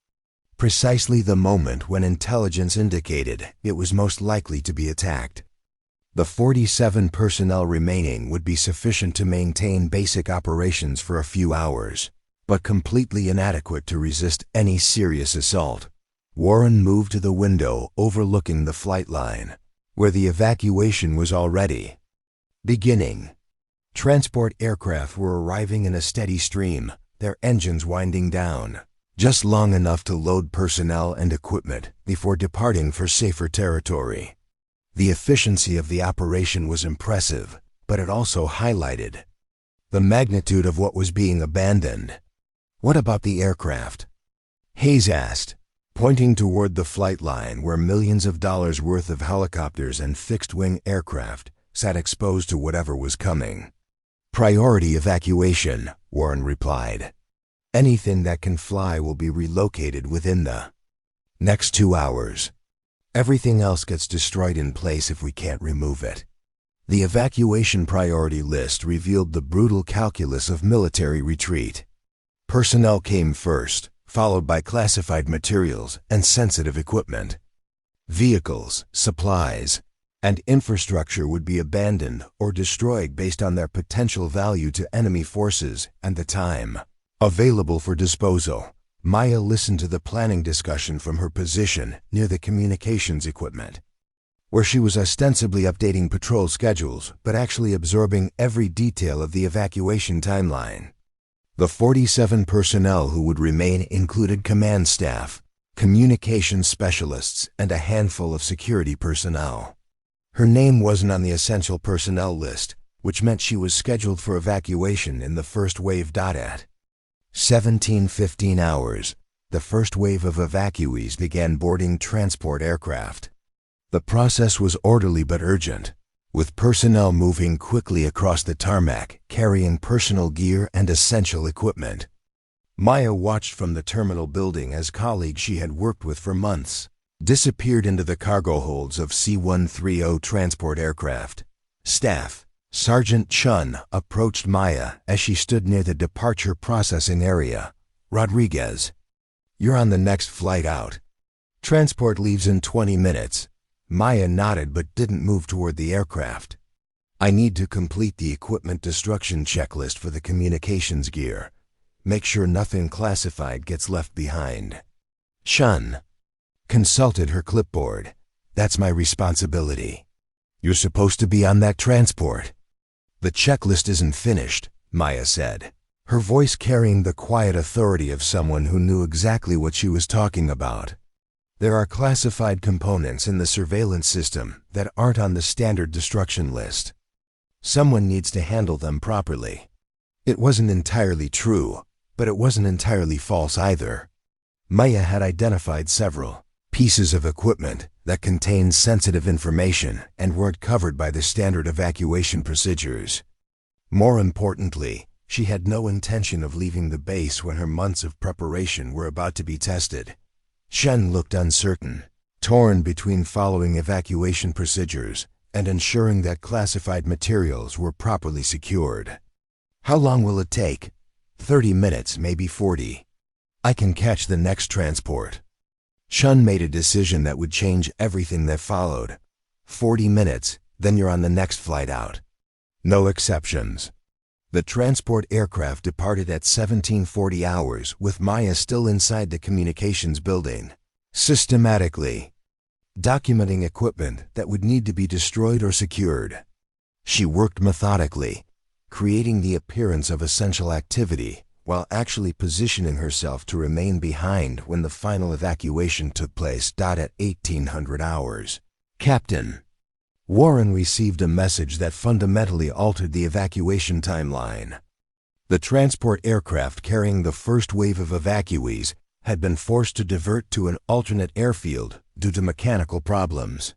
Speaker 1: precisely the moment when intelligence indicated it was most likely to be attacked. The 47 personnel remaining would be sufficient to maintain basic operations for a few hours, but completely inadequate to resist any serious assault. Warren moved to the window overlooking the flight line, where the evacuation was already beginning. Transport aircraft were arriving in a steady stream, their engines winding down, just long enough to load personnel and equipment before departing for safer territory. The efficiency of the operation was impressive, but it also highlighted the magnitude of what was being abandoned. What about the aircraft? Hayes asked, pointing toward the flight line where millions of dollars worth of helicopters and fixed-wing aircraft sat exposed to whatever was coming. Priority evacuation, Warren replied. Anything that can fly will be relocated within the next 2 hours. Everything else gets destroyed in place if we can't remove it. The evacuation priority list revealed the brutal calculus of military retreat. Personnel came first, followed by classified materials and sensitive equipment. Vehicles, supplies, and infrastructure would be abandoned or destroyed based on their potential value to enemy forces and the time available for disposal. Maya listened to the planning discussion from her position near the communications equipment, where she was ostensibly updating patrol schedules but actually absorbing every detail of the evacuation timeline. The 47 personnel who would remain included command staff, communications specialists, and a handful of security personnel. Her name wasn't on the essential personnel list, which meant she was scheduled for evacuation in the first wave. At 17:15 hours, the first wave of evacuees began boarding transport aircraft. The process was orderly but urgent. with personnel moving quickly across the tarmac, carrying personal gear and essential equipment. Maya watched from the terminal building as colleagues she had worked with for months disappeared into the cargo holds of C-130 transport aircraft. Staff Sergeant Chun approached Maya as she stood near the departure processing area. "Rodriguez, you're on the next flight out. Transport leaves in 20 minutes. Maya nodded but didn't move toward the aircraft. "I need to complete the equipment destruction checklist for the communications gear. Make sure nothing classified gets left behind." Chun consulted her clipboard. "That's my responsibility. You're supposed to be on that transport." "The checklist isn't finished," Maya said, her voice carrying the quiet authority of someone who knew exactly what she was talking about. "There are classified components in the surveillance system that aren't on the standard destruction list. Someone needs to handle them properly." It wasn't entirely true, but it wasn't entirely false either. Maya had identified several pieces of equipment that contained sensitive information and weren't covered by the standard evacuation procedures. More importantly, she had no intention of leaving the base when her months of preparation were about to be tested. Shen looked uncertain, torn between following evacuation procedures and ensuring that classified materials were properly secured. "How long will it take?" 30 minutes, maybe 40. "I can catch the next transport." Chun made a decision that would change everything that followed. 40 minutes, then you're on the next flight out. No exceptions. The transport aircraft departed at 1740 hours with Maya still inside the communications building, systematically documenting equipment that would need to be destroyed or secured. She worked methodically, creating the appearance of essential activity while actually positioning herself to remain behind when the final evacuation took place. At 1800 hours, "Captain, Warren received a message that fundamentally altered the evacuation timeline. The transport aircraft carrying the first wave of evacuees had been forced to divert to an alternate airfield due to mechanical problems.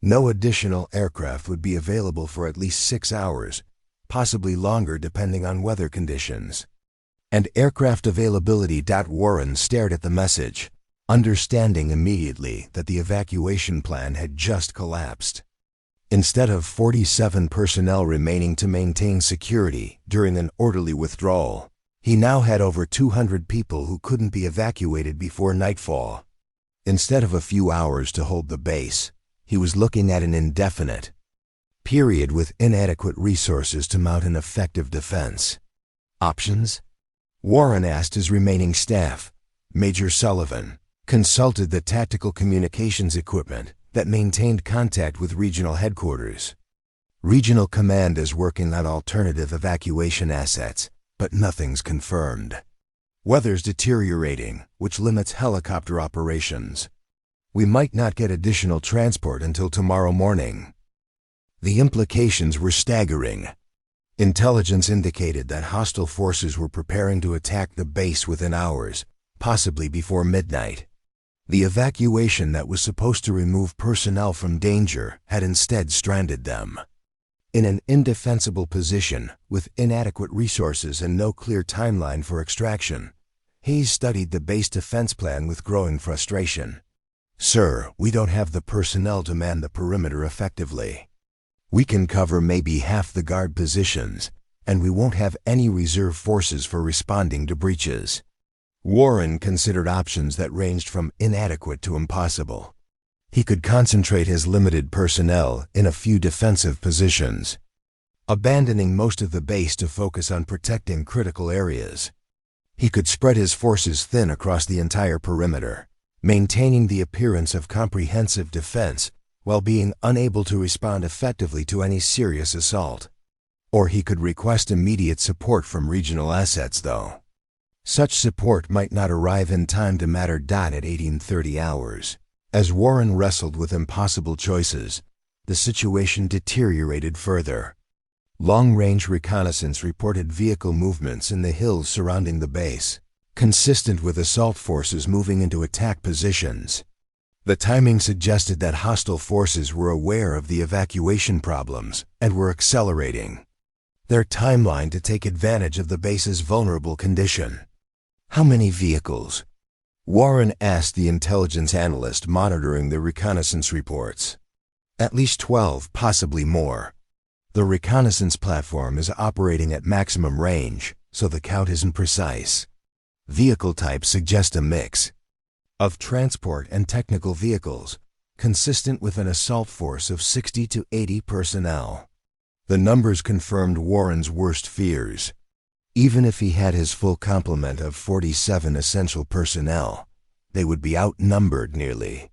Speaker 1: No additional aircraft would be available for at least 6 hours, possibly longer depending on weather conditions. And aircraft availability." Warren stared at the message, understanding immediately that the evacuation plan had just collapsed. Instead of 47 personnel remaining to maintain security during an orderly withdrawal, he now had over 200 people who couldn't be evacuated before nightfall. Instead of a few hours to hold the base, he was looking at an indefinite period with inadequate resources to mount an effective defense. "Options?" Warren asked his remaining staff. Major Sullivan consulted the tactical communications equipment that maintained contact with regional headquarters. "Regional command is working on alternative evacuation assets, but nothing's confirmed. Weather's deteriorating, which limits helicopter operations. We might not get additional transport until tomorrow morning." The implications were staggering. Intelligence indicated that hostile forces were preparing to attack the base within hours, possibly before midnight. The evacuation that was supposed to remove personnel from danger had instead stranded them. In an indefensible position, with inadequate resources and no clear timeline for extraction, Hayes studied the base defense plan with growing frustration. "Sir, we don't have the personnel to man the perimeter effectively. We can cover maybe half the guard positions, and we won't have any reserve forces for responding to breaches." Warren considered options that ranged from inadequate to impossible. He could concentrate his limited personnel in a few defensive positions, abandoning most of the base to focus on protecting critical areas. He could spread his forces thin across the entire perimeter, maintaining the appearance of comprehensive defense while being unable to respond effectively to any serious assault. Or he could request immediate support from regional assets, though. Such support might not arrive in time to matter. At 1830 hours, as Warren wrestled with impossible choices, the situation deteriorated further. Long-range reconnaissance reported vehicle movements in the hills surrounding the base, consistent with assault forces moving into attack positions. The timing suggested that hostile forces were aware of the evacuation problems and were accelerating their timeline to take advantage of the base's vulnerable condition. How many vehicles? Warren asked the intelligence analyst monitoring the reconnaissance reports. At least 12, possibly more. The reconnaissance platform is operating at maximum range, so the count isn't precise. Vehicle types suggest a mix of transport and technical vehicles, consistent with an assault force of 60 to 80 personnel. The numbers confirmed Warren's worst fears. Even if he had his full complement of 47 essential personnel, they would be outnumbered nearly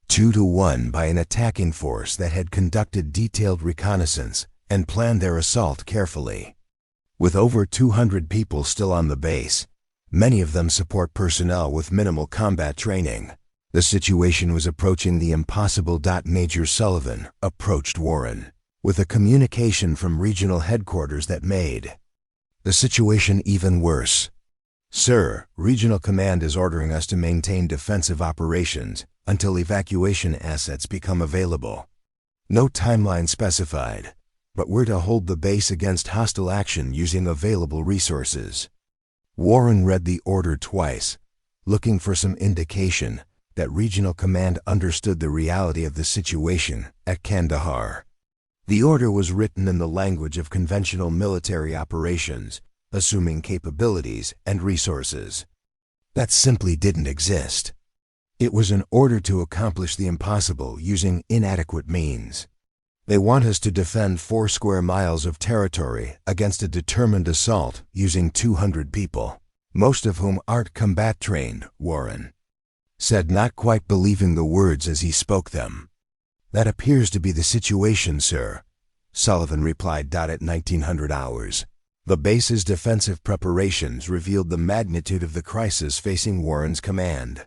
Speaker 1: 2 to 1 by an attacking force that had conducted detailed reconnaissance and planned their assault carefully. With over 200 people still on the base, many of them support personnel with minimal combat training, the situation was approaching the impossible. Major Sullivan approached Warren with a communication from regional headquarters that made the situation even worse. Sir, Regional Command is ordering us to maintain defensive operations until evacuation assets become available. No timeline specified, but we're to hold the base against hostile action using available resources. Warren read the order twice, looking for some indication that Regional Command understood the reality of the situation at Kandahar. The order was written in the language of conventional military operations, assuming capabilities and resources that simply didn't exist. It was an order to accomplish the impossible using inadequate means. They want us to defend 4 square miles of territory against a determined assault using 200 people, most of whom aren't combat trained, Warren said, not quite believing the words as he spoke them. That appears to be the situation, sir, Sullivan replied. At 1900 hours, the base's defensive preparations revealed the magnitude of the crisis facing Warren's command.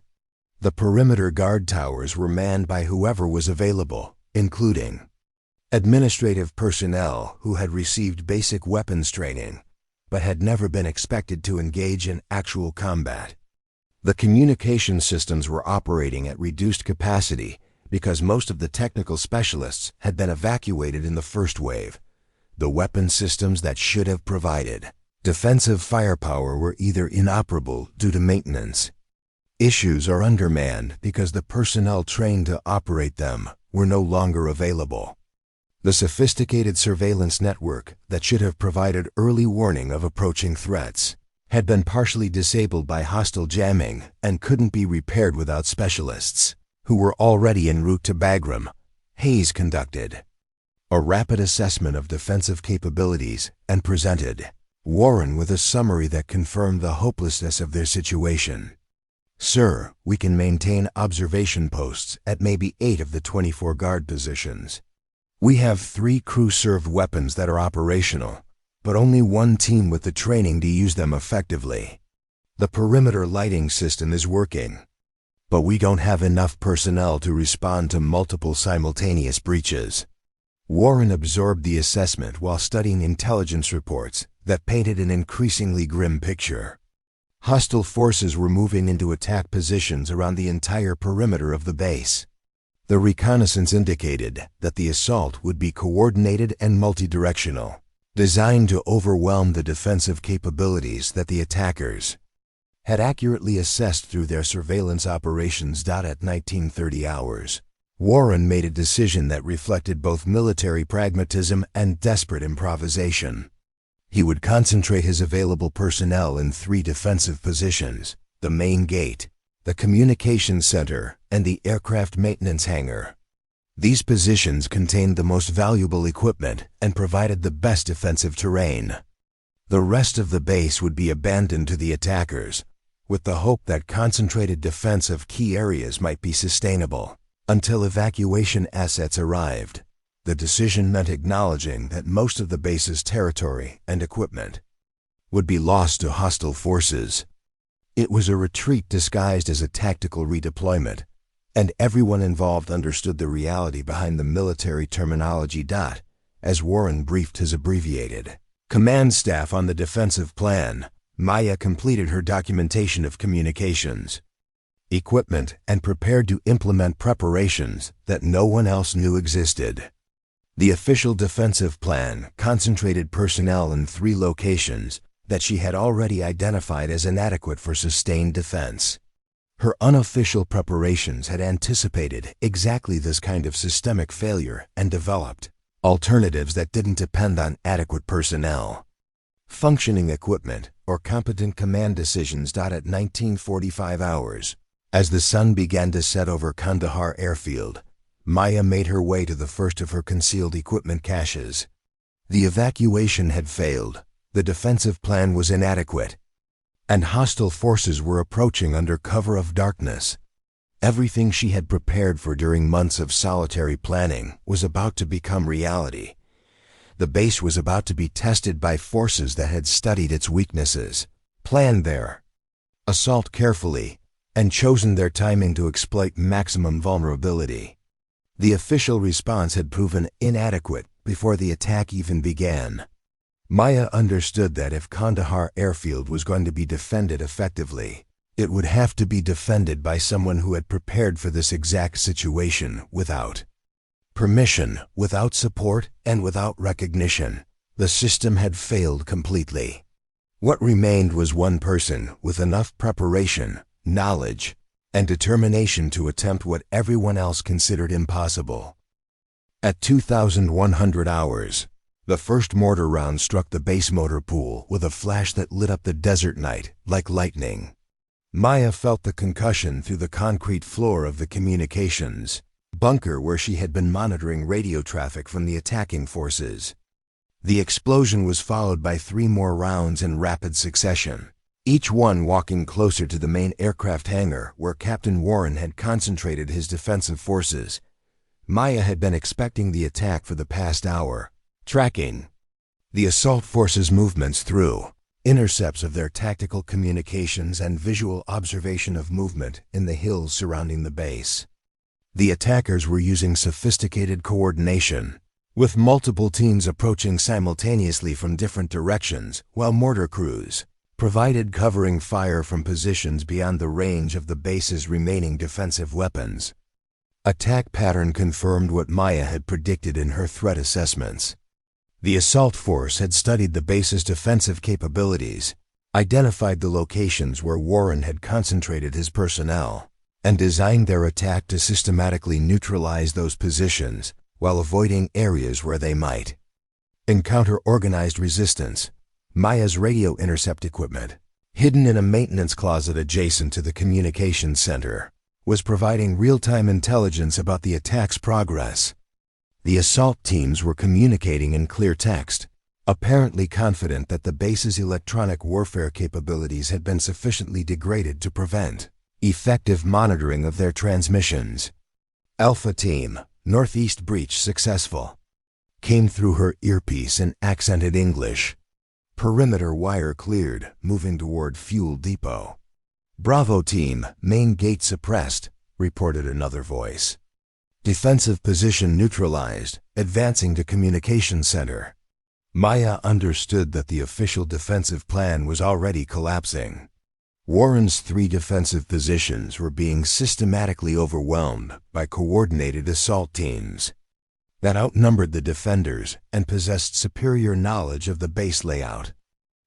Speaker 1: The perimeter guard towers were manned by whoever was available, including administrative personnel who had received basic weapons training, but had never been expected to engage in actual combat. The communication systems were operating at reduced capacity because most of the technical specialists had been evacuated in the first wave. The weapon systems that should have provided defensive firepower were either inoperable due to maintenance issues or undermanned because the personnel trained to operate them were no longer available. The sophisticated surveillance network that should have provided early warning of approaching threats had been partially disabled by hostile jamming and couldn't be repaired without specialists who were already en route to Bagram. Hayes conducted a rapid assessment of defensive capabilities and presented Warren with a summary that confirmed the hopelessness of their situation. Sir, we can maintain observation posts at maybe 8 of the 24 guard positions. We have 3 crew-served weapons that are operational, but only 1 team with the training to use them effectively. The perimeter lighting system is working, but we don't have enough personnel to respond to multiple simultaneous breaches. Warren absorbed the assessment while studying intelligence reports that painted an increasingly grim picture. Hostile forces were moving into attack positions around the entire perimeter of the base. The reconnaissance indicated that the assault would be coordinated and multidirectional, designed to overwhelm the defensive capabilities that the attackers had accurately assessed through their surveillance operations. At 1930 hours, Warren made a decision that reflected both military pragmatism and desperate improvisation. He would concentrate his available personnel in 3 defensive positions: the main gate, the communications center, and the aircraft maintenance hangar. These positions contained the most valuable equipment and provided the best defensive terrain. The rest of the base would be abandoned to the attackers, with the hope that concentrated defense of key areas might be sustainable until evacuation assets arrived. The decision meant acknowledging that most of the base's territory and equipment would be lost to hostile forces. It was a retreat disguised as a tactical redeployment, and everyone involved understood the reality behind the military terminology. As Warren briefed his abbreviated command staff on the defensive plan, Maya completed her documentation of communications. equipment, and prepared to implement preparations that no one else knew existed. The official defensive plan concentrated personnel in 3 locations that she had already identified as inadequate for sustained defense. Her unofficial preparations had anticipated exactly this kind of systemic failure and developed alternatives that didn't depend on adequate personnel. Functioning equipment or competent command decisions. At 1945 hours, as the sun began to set over Kandahar Airfield, Maya made her way to the first of her concealed equipment caches. The evacuation had failed, the defensive plan was inadequate, and hostile forces were approaching under cover of darkness. Everything she had prepared for during months of solitary planning was about to become reality. The base was about to be tested by forces that had studied its weaknesses, planned their assault carefully, and chosen their timing to exploit maximum vulnerability. The official response had proven inadequate before the attack even began. Maya understood that if Kandahar Airfield was going to be defended effectively, it would have to be defended by someone who had prepared for this exact situation without permission, without support, and without recognition. The system had failed completely. What remained was one person with enough preparation, knowledge, and determination to attempt what everyone else considered impossible. At 2,100 hours, the first mortar round struck the base motor pool with a flash that lit up the desert night like lightning. Maya felt the concussion through the concrete floor of the communications bunker where she had been monitoring radio traffic from the attacking forces. The explosion was followed by 3 more rounds in rapid succession, each one walking closer to the main aircraft hangar where Captain Warren had concentrated his defensive forces. Maya had been expecting the attack for the past hour, tracking the assault forces' movements through intercepts of their tactical communications and visual observation of movement in the hills surrounding the base. The attackers were using sophisticated coordination, with multiple teams approaching simultaneously from different directions, while mortar crews provided covering fire from positions beyond the range of the base's remaining defensive weapons. Attack pattern confirmed what Maya had predicted in her threat assessments. The assault force had studied the base's defensive capabilities, identified the locations where Warren had concentrated his personnel, and designed their attack to systematically neutralize those positions while avoiding areas where they might encounter organized resistance. Maya's radio intercept equipment, hidden in a maintenance closet adjacent to the communications center, was providing real-time intelligence about the attack's progress. The assault teams were communicating in clear text, apparently confident that the base's electronic warfare capabilities had been sufficiently degraded to prevent effective monitoring of their transmissions. Alpha Team, Northeast breach successful, came through her earpiece in accented English. Perimeter wire cleared, moving toward fuel depot. Bravo Team, main gate suppressed, reported another voice. Defensive position neutralized, advancing to communication center. Maya understood that the official defensive plan was already collapsing. Warren's 3 defensive positions were being systematically overwhelmed by coordinated assault teams that outnumbered the defenders and possessed superior knowledge of the base layout.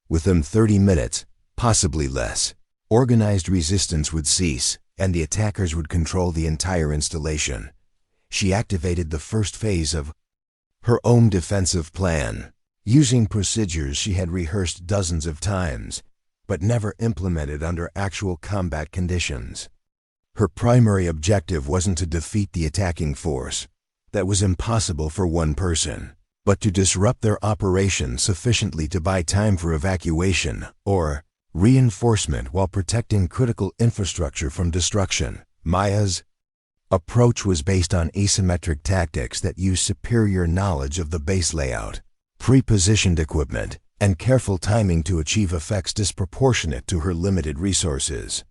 Speaker 1: Within 30 minutes, possibly less, organized resistance would cease and the attackers would control the entire installation. She activated the first phase of her own defensive plan, using procedures she had rehearsed dozens of times, but never implemented under actual combat conditions. Her primary objective wasn't to defeat the attacking force. That was impossible for one person, but to disrupt their operation sufficiently to buy time for evacuation or reinforcement while protecting critical infrastructure from destruction. Maya's approach was based on asymmetric tactics that used superior knowledge of the base layout, pre-positioned equipment, and careful timing to achieve effects disproportionate to her limited resources.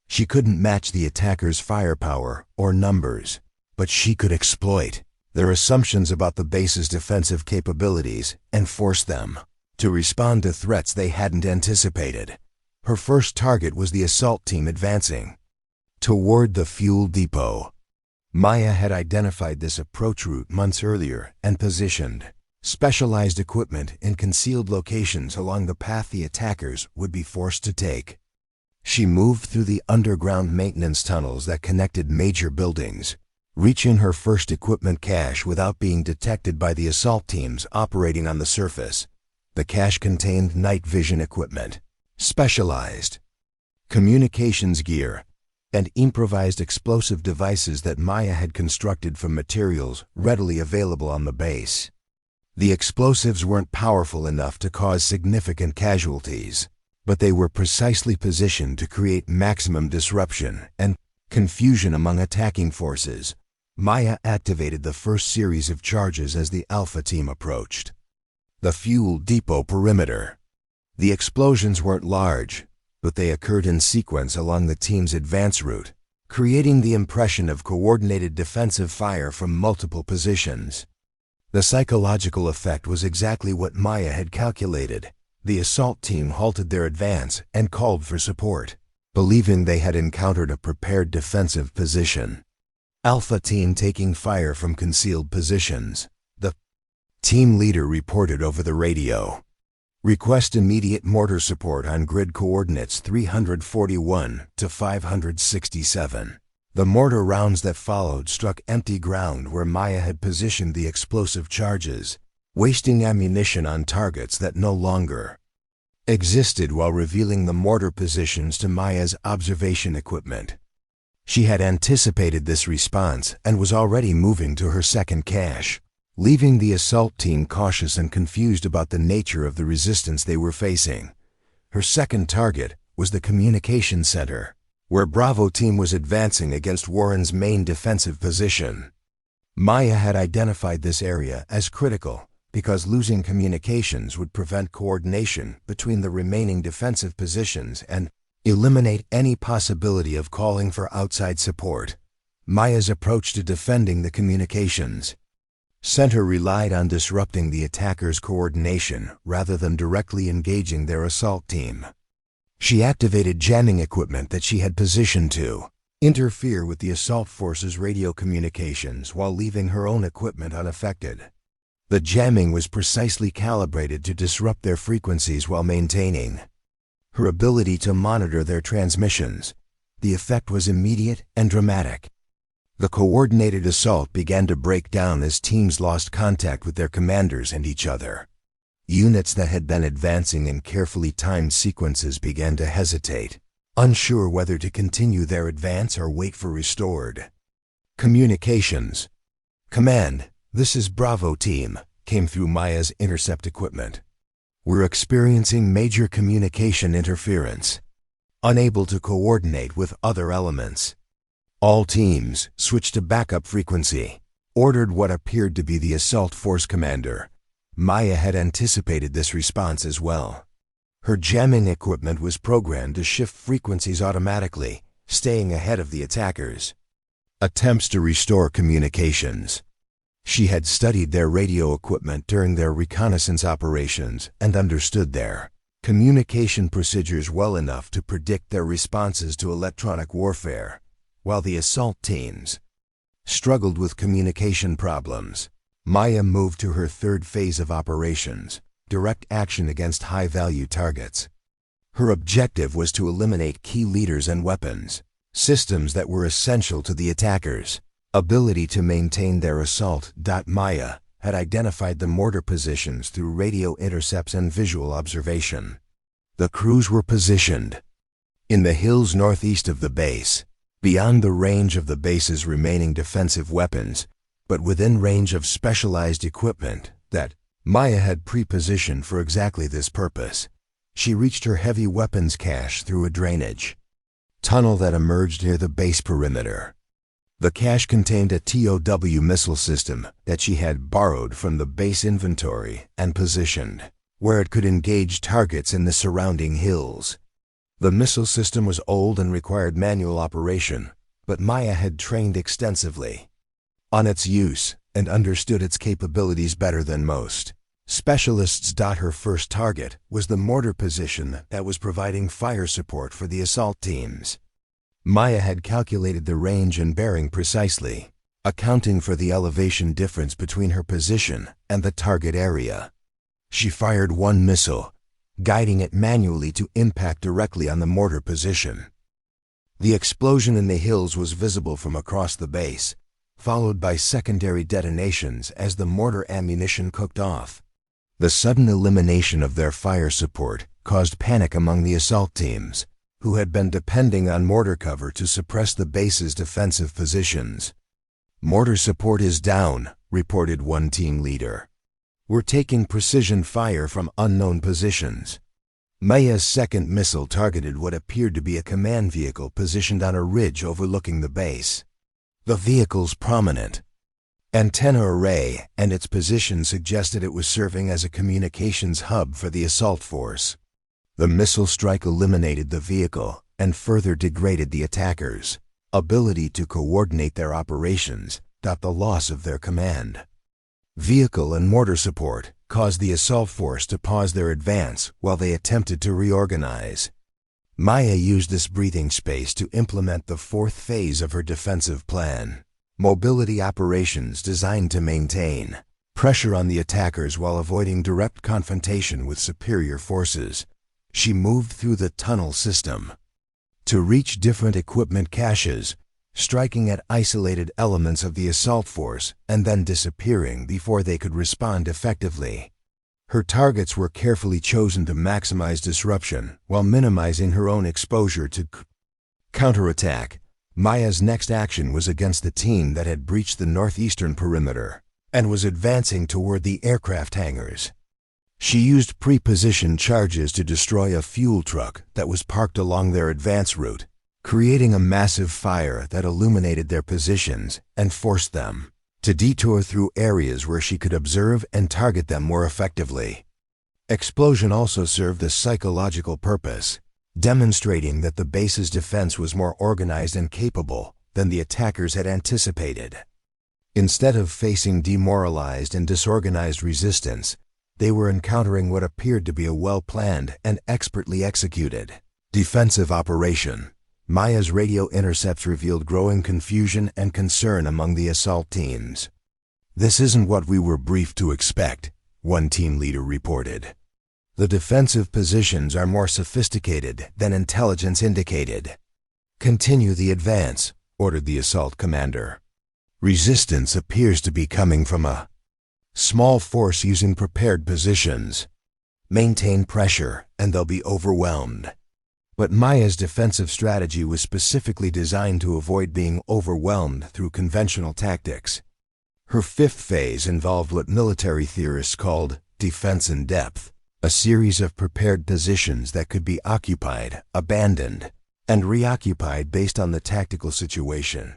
Speaker 1: She couldn't match the attackers' firepower or numbers, but she could exploit their assumptions about the base's defensive capabilities and force them to respond to threats they hadn't anticipated. Her first target was the assault team advancing toward the fuel depot. Maya had identified this approach route months earlier and positioned specialized equipment in concealed locations along the path the attackers would be forced to take. She moved through the underground maintenance tunnels that connected major buildings, reaching her first equipment cache without being detected by the assault teams operating on the surface. The cache contained night vision equipment, specialized communications gear, and improvised explosive devices that Maya had constructed from materials readily available on the base. The explosives weren't powerful enough to cause significant casualties, but they were precisely positioned to create maximum disruption and confusion among attacking forces. Maya activated the first series of charges as the Alpha team approached the fuel depot perimeter. The explosions weren't large, but they occurred in sequence along the team's advance route, creating the impression of coordinated defensive fire from multiple positions. The psychological effect was exactly what Maya had calculated. The assault team halted their advance and called for support, believing they had encountered a prepared defensive position. Alpha team taking fire from concealed positions. The team leader reported over the radio. Request immediate mortar support on grid coordinates 341 to 567. The mortar rounds that followed struck empty ground where Maya had positioned the explosive charges, wasting ammunition on targets that no longer existed while revealing the mortar positions to Maya's observation equipment. She had anticipated this response and was already moving to her second cache, leaving the assault team cautious and confused about the nature of the resistance they were facing. Her second target was the communication center, where Bravo team was advancing against Warren's main defensive position. Maya had identified this area as critical because losing communications would prevent coordination between the remaining defensive positions and eliminate any possibility of calling for outside support. Maya's approach to defending the communications center relied on disrupting the attackers' coordination rather than directly engaging their assault team. She activated jamming equipment that she had positioned to interfere with the assault force's radio communications while leaving her own equipment unaffected. The jamming was precisely calibrated to disrupt their frequencies while maintaining her ability to monitor their transmissions. The effect was immediate and dramatic. The coordinated assault began to break down as teams lost contact with their commanders and each other. Units that had been advancing in carefully timed sequences began to hesitate, unsure whether to continue their advance or wait for restored communications. "Command, this is Bravo team," came through Maya's intercept equipment. "We're experiencing major communication interference, unable to coordinate with other elements." All teams switched to backup frequency, ordered what appeared to be the assault force commander. Maya had anticipated this response as well. Her jamming equipment was programmed to shift frequencies automatically, staying ahead of the attackers' attempts to restore communications. She had studied their radio equipment during their reconnaissance operations and understood their communication procedures well enough to predict their responses to electronic warfare. While the assault teams struggled with communication problems, Maya moved to her third phase of operations, direct action against high-value targets. Her objective was to eliminate key leaders and weapons, systems that were essential to the attackers' ability to maintain their assault. Maya had identified the mortar positions through radio intercepts and visual observation. The crews were positioned in the hills northeast of the base, beyond the range of the base's remaining defensive weapons, but within range of specialized equipment that Maya had pre-positioned for exactly this purpose. She reached her heavy weapons cache through a drainage tunnel that emerged near the base perimeter. The cache contained a TOW missile system that she had borrowed from the base inventory and positioned where it could engage targets in the surrounding hills. The missile system was old and required manual operation, but Maya had trained extensively on its use and understood its capabilities better than most specialists. Her first target was the mortar position that was providing fire support for the assault teams. Maya had calculated the range and bearing precisely, accounting for the elevation difference between her position and the target area. She fired one missile, guiding it manually to impact directly on the mortar position. The explosion in the hills was visible from across the base, followed by secondary detonations as the mortar ammunition cooked off. The sudden elimination of their fire support caused panic among the assault teams, who had been depending on mortar cover to suppress the base's defensive positions. "Mortar support is down," reported one team leader. "We're taking precision fire from unknown positions." Maya's second missile targeted what appeared to be a command vehicle positioned on a ridge overlooking the base. The vehicle's prominent antenna array and its position suggested it was serving as a communications hub for the assault force. The missile strike eliminated the vehicle and further degraded the attackers' ability to coordinate their operations, the loss of their command. Vehicle and mortar support caused the assault force to pause their advance while they attempted to reorganize. Maya used this breathing space to implement the fourth phase of her defensive plan: mobility operations designed to maintain pressure on the attackers while avoiding direct confrontation with superior forces. She moved through the tunnel system to reach different equipment caches, striking at isolated elements of the assault force and then disappearing before they could respond effectively. Her targets were carefully chosen to maximize disruption while minimizing her own exposure to counterattack. Maya's next action was against the team that had breached the northeastern perimeter and was advancing toward the aircraft hangars. She used pre-positioned charges to destroy a fuel truck that was parked along their advance route, creating a massive fire that illuminated their positions and forced them to detour through areas where she could observe and target them more effectively. Explosion also served a psychological purpose, demonstrating that the base's defense was more organized and capable than the attackers had anticipated. Instead of facing demoralized and disorganized resistance, they were encountering what appeared to be a well-planned and expertly executed defensive operation. Maya's radio intercepts revealed growing confusion and concern among the assault teams. "This isn't what we were briefed to expect," one team leader reported. "The defensive positions are more sophisticated than intelligence indicated." "Continue the advance," ordered the assault commander. "Resistance appears to be coming from a small force using prepared positions. Maintain pressure and they'll be overwhelmed." But Maya's defensive strategy was specifically designed to avoid being overwhelmed through conventional tactics. Her fifth phase involved what military theorists called defense in depth, a series of prepared positions that could be occupied, abandoned, and reoccupied based on the tactical situation.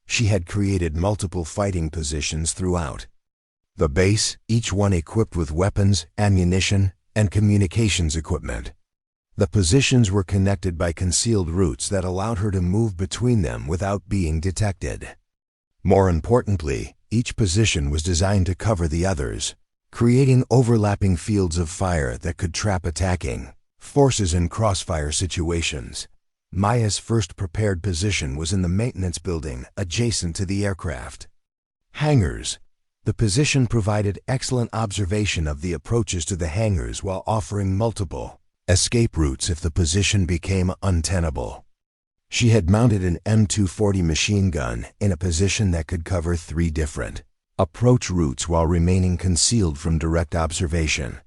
Speaker 1: She had created multiple fighting positions throughout the base, each one equipped with weapons, ammunition, and communications equipment. The positions were connected by concealed routes that allowed her to move between them without being detected. More importantly, each position was designed to cover the others, creating overlapping fields of fire that could trap attacking forces in crossfire situations. Maya's first prepared position was in the maintenance building adjacent to the aircraft hangars. The position provided excellent observation of the approaches to the hangars while offering multiple escape routes if the position became untenable. She had mounted an M240 machine gun in a position that could cover 3 different approach routes while remaining concealed from direct observation.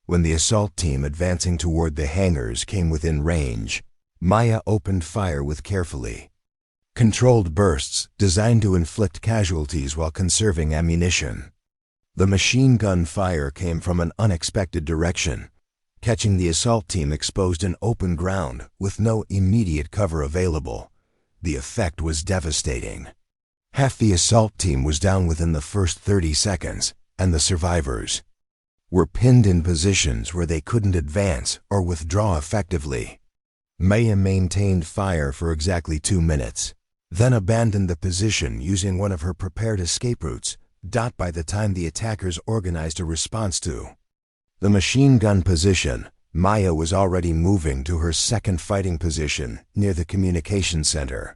Speaker 1: When the assault team advancing toward the hangars came within range, Maya opened fire with carefully controlled bursts designed to inflict casualties while conserving ammunition. The machine gun fire came from an unexpected direction, catching the assault team exposed in open ground with no immediate cover available. The effect was devastating. Half the assault team was down within the first 30 seconds, and the survivors were pinned in positions where they couldn't advance or withdraw effectively. Maya maintained fire for exactly 2 minutes, then abandoned the position using one of her prepared escape routes. By the time the attackers organized a response to the machine gun position, Maya was already moving to her second fighting position near the communication center.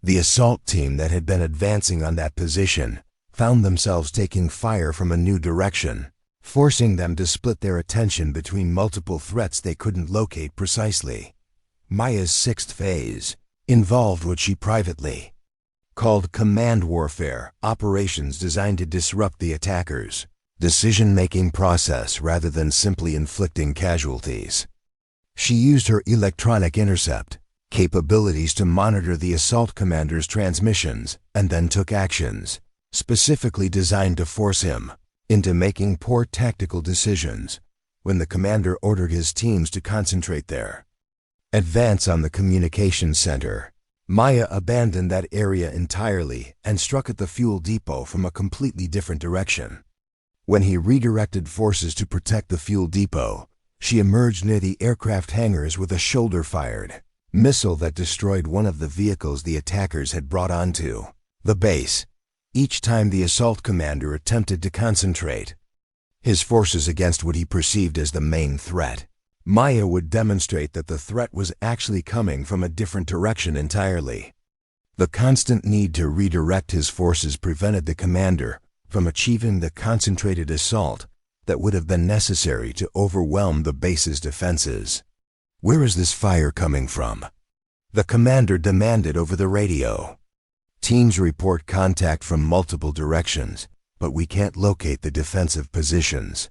Speaker 1: The assault team that had been advancing on that position found themselves taking fire from a new direction, forcing them to split their attention between multiple threats they couldn't locate precisely. Maya's sixth phase involved what she privately called command warfare, operations designed to disrupt the attackers' decision-making process rather than simply inflicting casualties. She used her electronic intercept capabilities to monitor the assault commander's transmissions and then took actions specifically designed to force him into making poor tactical decisions when the commander ordered his teams to concentrate their advance on the communications center. Maya abandoned that area entirely and struck at the fuel depot from a completely different direction. When he redirected forces to protect the fuel depot, she emerged near the aircraft hangars with a shoulder-fired missile that destroyed one of the vehicles the attackers had brought onto the base. Each time the assault commander attempted to concentrate his forces against what he perceived as the main threat, Maya would demonstrate that the threat was actually coming from a different direction entirely. The constant need to redirect his forces prevented the commander from achieving the concentrated assault that would have been necessary to overwhelm the base's defenses. "Where is this fire coming from?" the commander demanded over the radio. "Teams report contact from multiple directions, but we can't locate the defensive positions."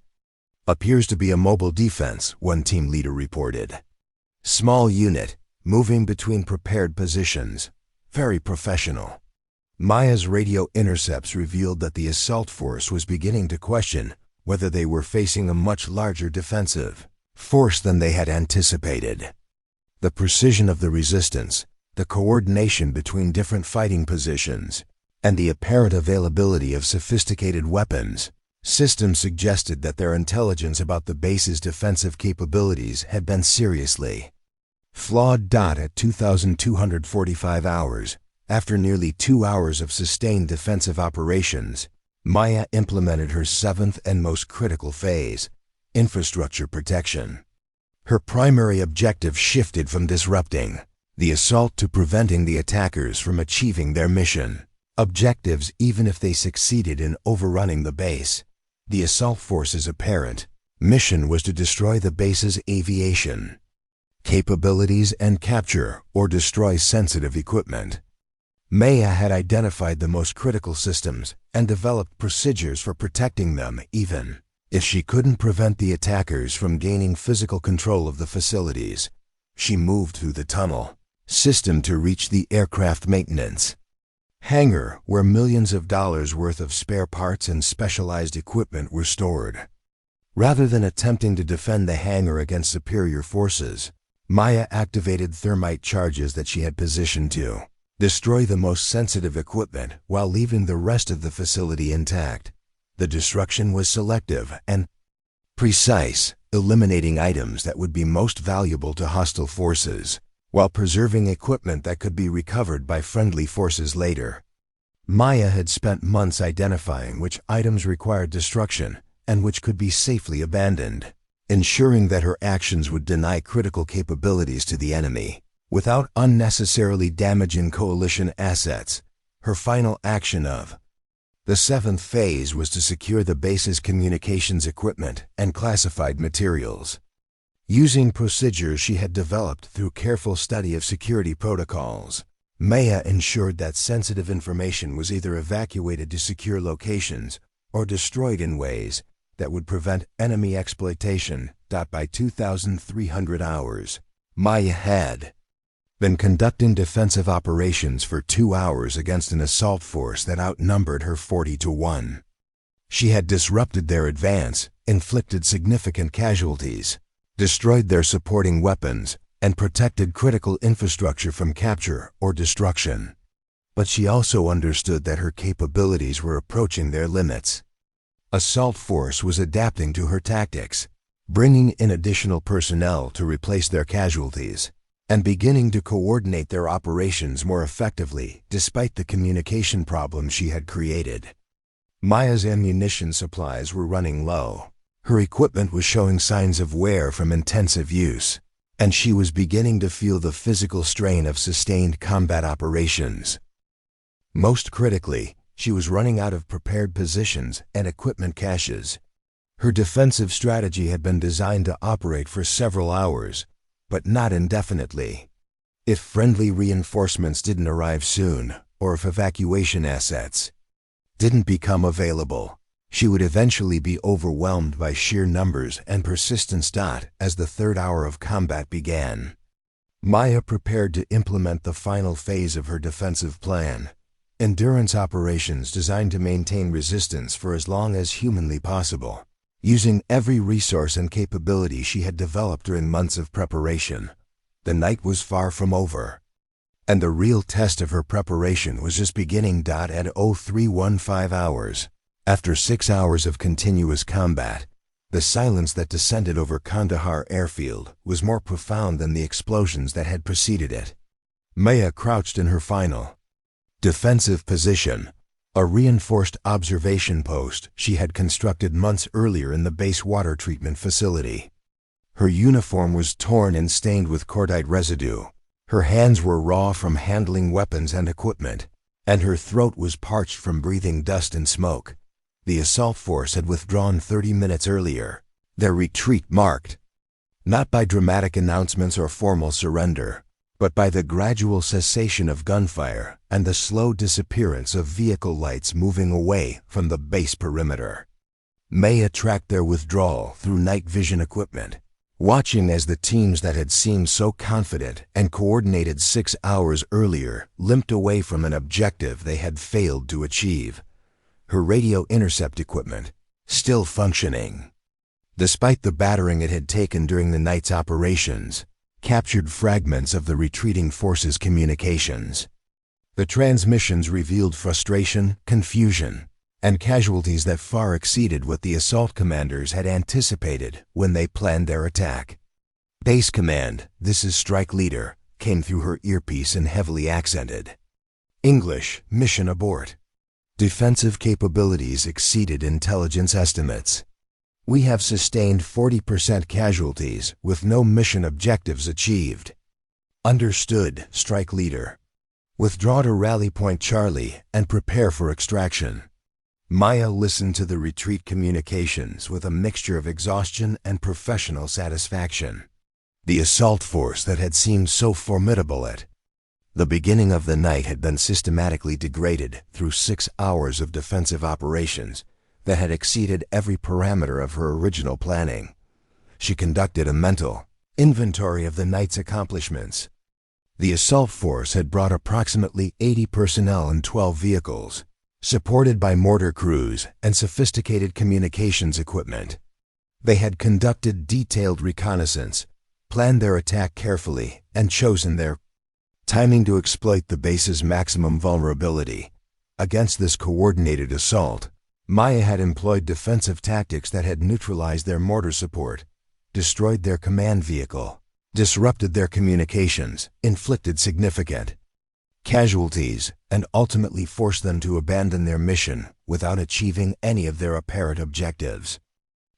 Speaker 1: "Appears to be a mobile defense," one team leader reported. "Small unit, moving between prepared positions. Very professional." Maya's radio intercepts revealed that the assault force was beginning to question whether they were facing a much larger defensive force than they had anticipated. The precision of the resistance, the coordination between different fighting positions, and the apparent availability of sophisticated weapons systems suggested that their intelligence about the base's defensive capabilities had been seriously flawed. At 2,245 hours, after nearly 2 hours of sustained defensive operations, Maya implemented her seventh and most critical phase, infrastructure protection. Her primary objective shifted from disrupting the assault to preventing the attackers from achieving their mission objectives even if they succeeded in overrunning the base. The assault force's apparent mission was to destroy the base's aviation capabilities and capture or destroy sensitive equipment. Maya had identified the most critical systems and developed procedures for protecting them even if she couldn't prevent the attackers from gaining physical control of the facilities. She moved through the tunnel system to reach the aircraft maintenance hangar, where millions of dollars worth of spare parts and specialized equipment were stored. Rather than attempting to defend the hangar against superior forces, Maya activated thermite charges that she had positioned to destroy the most sensitive equipment while leaving the rest of the facility intact. The destruction was selective and precise, eliminating items that would be most valuable to hostile forces, while preserving equipment that could be recovered by friendly forces later. Maya had spent months identifying which items required destruction and which could be safely abandoned, ensuring that her actions would deny critical capabilities to the enemy without unnecessarily damaging coalition assets. Her final action of the seventh phase was to secure the base's communications equipment and classified materials. Using procedures she had developed through careful study of security protocols, Maya ensured that sensitive information was either evacuated to secure locations or destroyed in ways that would prevent enemy exploitation. By 2,300 hours, Maya had been conducting defensive operations for 2 hours against an assault force that outnumbered her 40-1. She had disrupted their advance, inflicted significant casualties, destroyed their supporting weapons, and protected critical infrastructure from capture or destruction. But she also understood that her capabilities were approaching their limits. Assault force was adapting to her tactics, bringing in additional personnel to replace their casualties, and beginning to coordinate their operations more effectively despite the communication problems she had created. Maya's ammunition supplies were running low. Her equipment was showing signs of wear from intensive use, and she was beginning to feel the physical strain of sustained combat operations. Most critically, she was running out of prepared positions and equipment caches. Her defensive strategy had been designed to operate for several hours, but not indefinitely. If friendly reinforcements didn't arrive soon, or if evacuation assets didn't become available, she would eventually be overwhelmed by sheer numbers and persistence. As the third hour of combat began, Maya prepared to implement the final phase of her defensive plan, endurance operations designed to maintain resistance for as long as humanly possible. Using every resource and capability she had developed during months of preparation, the night was far from over, and the real test of her preparation was just beginning. At 0315 hours, after 6 hours of continuous combat, the silence that descended over Kandahar Airfield was more profound than the explosions that had preceded it. Maya crouched in her final defensive position, a reinforced observation post she had constructed months earlier in the base water treatment facility. Her uniform was torn and stained with cordite residue. Her hands were raw from handling weapons and equipment, and her throat was parched from breathing dust and smoke. The assault force had withdrawn 30 minutes earlier, their retreat marked not by dramatic announcements or formal surrender, but by the gradual cessation of gunfire and the slow disappearance of vehicle lights moving away from the base perimeter. Maya tracked their withdrawal through night vision equipment, watching as the teams that had seemed so confident and coordinated 6 hours earlier limped away from an objective they had failed to achieve. Her radio intercept equipment, still functioning, despite the battering it had taken during the night's operations, captured fragments of the retreating force's communications. The transmissions revealed frustration, confusion, and casualties that far exceeded what the assault commanders had anticipated when they planned their attack. "Base command, this is Strike Leader," came through her earpiece in heavily accented English. "Mission abort. Defensive capabilities exceeded intelligence estimates. We have sustained 40% casualties with no mission objectives achieved." "Understood, Strike Leader. Withdraw to Rally Point Charlie and prepare for extraction." Maya listened to the retreat communications with a mixture of exhaustion and professional satisfaction. The assault force that had seemed so formidable at the beginning of the night had been systematically degraded through 6 hours of defensive operations that had exceeded every parameter of her original planning. She conducted a mental inventory of the night's accomplishments. The assault force had brought approximately 80 personnel and 12 vehicles, supported by mortar crews and sophisticated communications equipment. They had conducted detailed reconnaissance, planned their attack carefully, and chosen their timing to exploit the base's maximum vulnerability. Against this coordinated assault, Maya had employed defensive tactics that had neutralized their mortar support, destroyed their command vehicle, disrupted their communications, inflicted significant casualties, and ultimately forced them to abandon their mission without achieving any of their apparent objectives.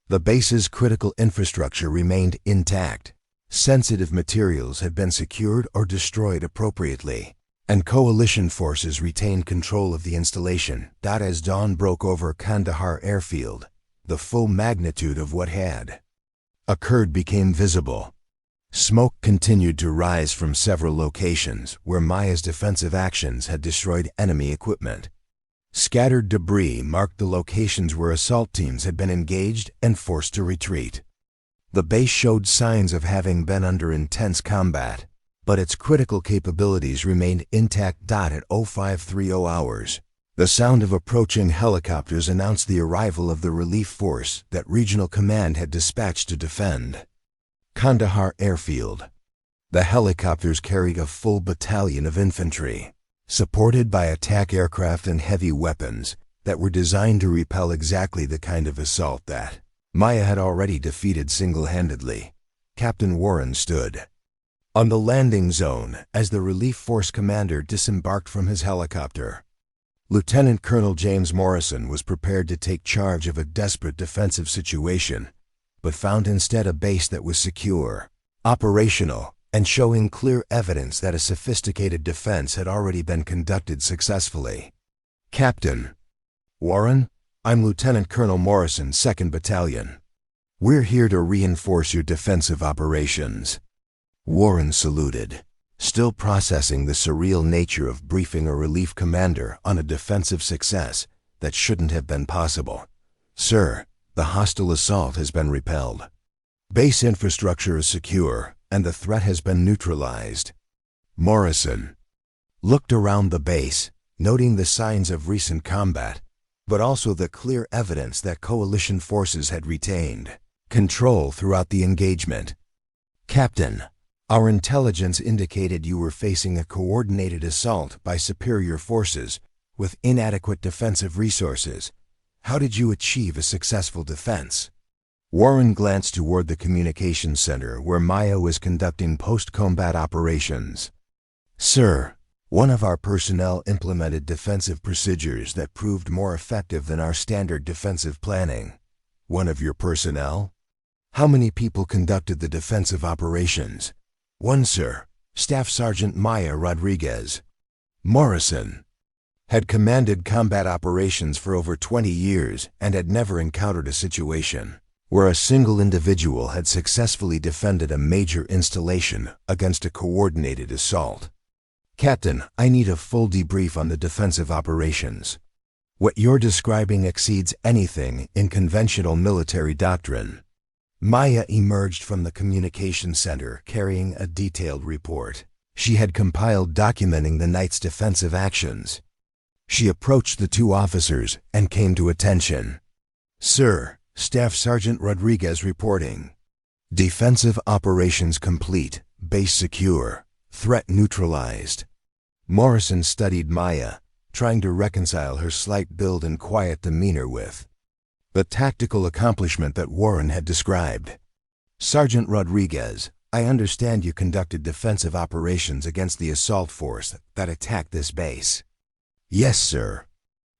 Speaker 1: The base's critical infrastructure remained intact. Sensitive materials had been secured or destroyed appropriately, and coalition forces retained control of the installation. As dawn broke over Kandahar Airfield, the full magnitude of what had occurred became visible. Smoke continued to rise from several locations where Maya's defensive actions had destroyed enemy equipment. Scattered debris marked the locations where assault teams had been engaged and forced to retreat. The base showed signs of having been under intense combat, but its critical capabilities remained intact. At 0530 hours, the sound of approaching helicopters announced the arrival of the relief force that Regional Command had dispatched to defend Kandahar Airfield. The helicopters carried a full battalion of infantry, supported by attack aircraft and heavy weapons that were designed to repel exactly the kind of assault that Maya had already defeated single-handedly. Captain Warren stood on the landing zone as the relief force commander disembarked from his helicopter. Lieutenant Colonel James Morrison was prepared to take charge of a desperate defensive situation but found instead a base that was secure, operational, and showing clear evidence that a sophisticated defense had already been conducted successfully. Captain Warren, I'm Lieutenant Colonel Morrison, 2nd Battalion. We're here to reinforce your defensive operations. Warren saluted, still processing the surreal nature of briefing a relief commander on a defensive success that shouldn't have been possible. Sir, the hostile assault has been repelled. Base infrastructure is secure, and the threat has been neutralized. Morrison looked around the base, noting the signs of recent combat, but also the clear evidence that coalition forces had retained control throughout the engagement. Captain, our intelligence indicated you were facing a coordinated assault by superior forces with inadequate defensive resources. How did you achieve a successful defense? Warren glanced toward the communications center where Maya was conducting post-combat operations. Sir, one of our personnel implemented defensive procedures that proved more effective than our standard defensive planning. One of your personnel? How many people conducted the defensive operations? One, sir. Staff Sergeant Maya Rodriguez. Morrison had commanded combat operations for over 20 years and had never encountered a situation where a single individual had successfully defended a major installation against a coordinated assault. Captain, I need a full debrief on the defensive operations. What you're describing exceeds anything in conventional military doctrine. Maya emerged from the communications center carrying a detailed report she had compiled documenting the night's defensive actions. She approached the two officers and came to attention. Sir, Staff Sergeant Rodriguez reporting. Defensive operations complete, base secure, threat neutralized. Morrison studied Maya, trying to reconcile her slight build and quiet demeanor with the tactical accomplishment that Warren had described. Sergeant Rodriguez, I understand you conducted defensive operations against the assault force that attacked this base. Yes, sir.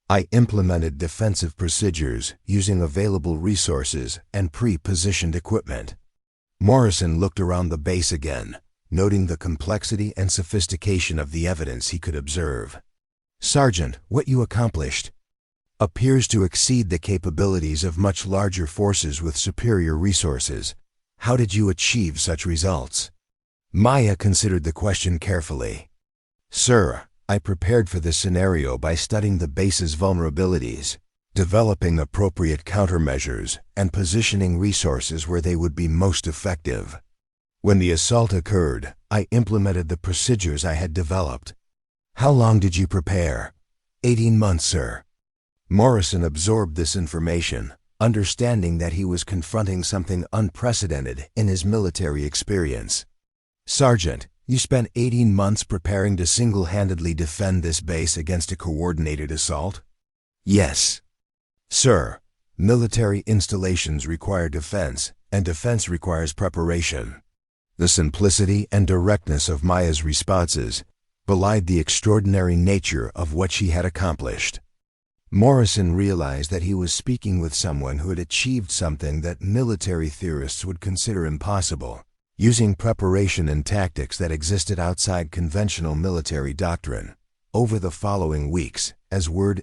Speaker 1: I implemented defensive procedures using available resources and pre-positioned equipment. Morrison looked around the base again, noting the complexity and sophistication of the evidence he could observe. Sergeant, what you accomplished appears to exceed the capabilities of much larger forces with superior resources. How did you achieve such results? Maya considered the question carefully. Sir, I prepared for this scenario by studying the base's vulnerabilities, developing appropriate countermeasures, and positioning resources where they would be most effective. When the assault occurred, I implemented the procedures I had developed. How long did you prepare? 18 months, sir. Morrison absorbed this information, understanding that he was confronting something unprecedented in his military experience. Sergeant, you spent 18 months preparing to single-handedly defend this base against a coordinated assault? Yes. Sir, military installations require defense, and defense requires preparation. The simplicity and directness of Maya's responses belied the extraordinary nature of what she had accomplished. Morrison realized that he was speaking with someone who had achieved something that military theorists would consider impossible, using preparation and tactics that existed outside conventional military doctrine. Over the following weeks, as word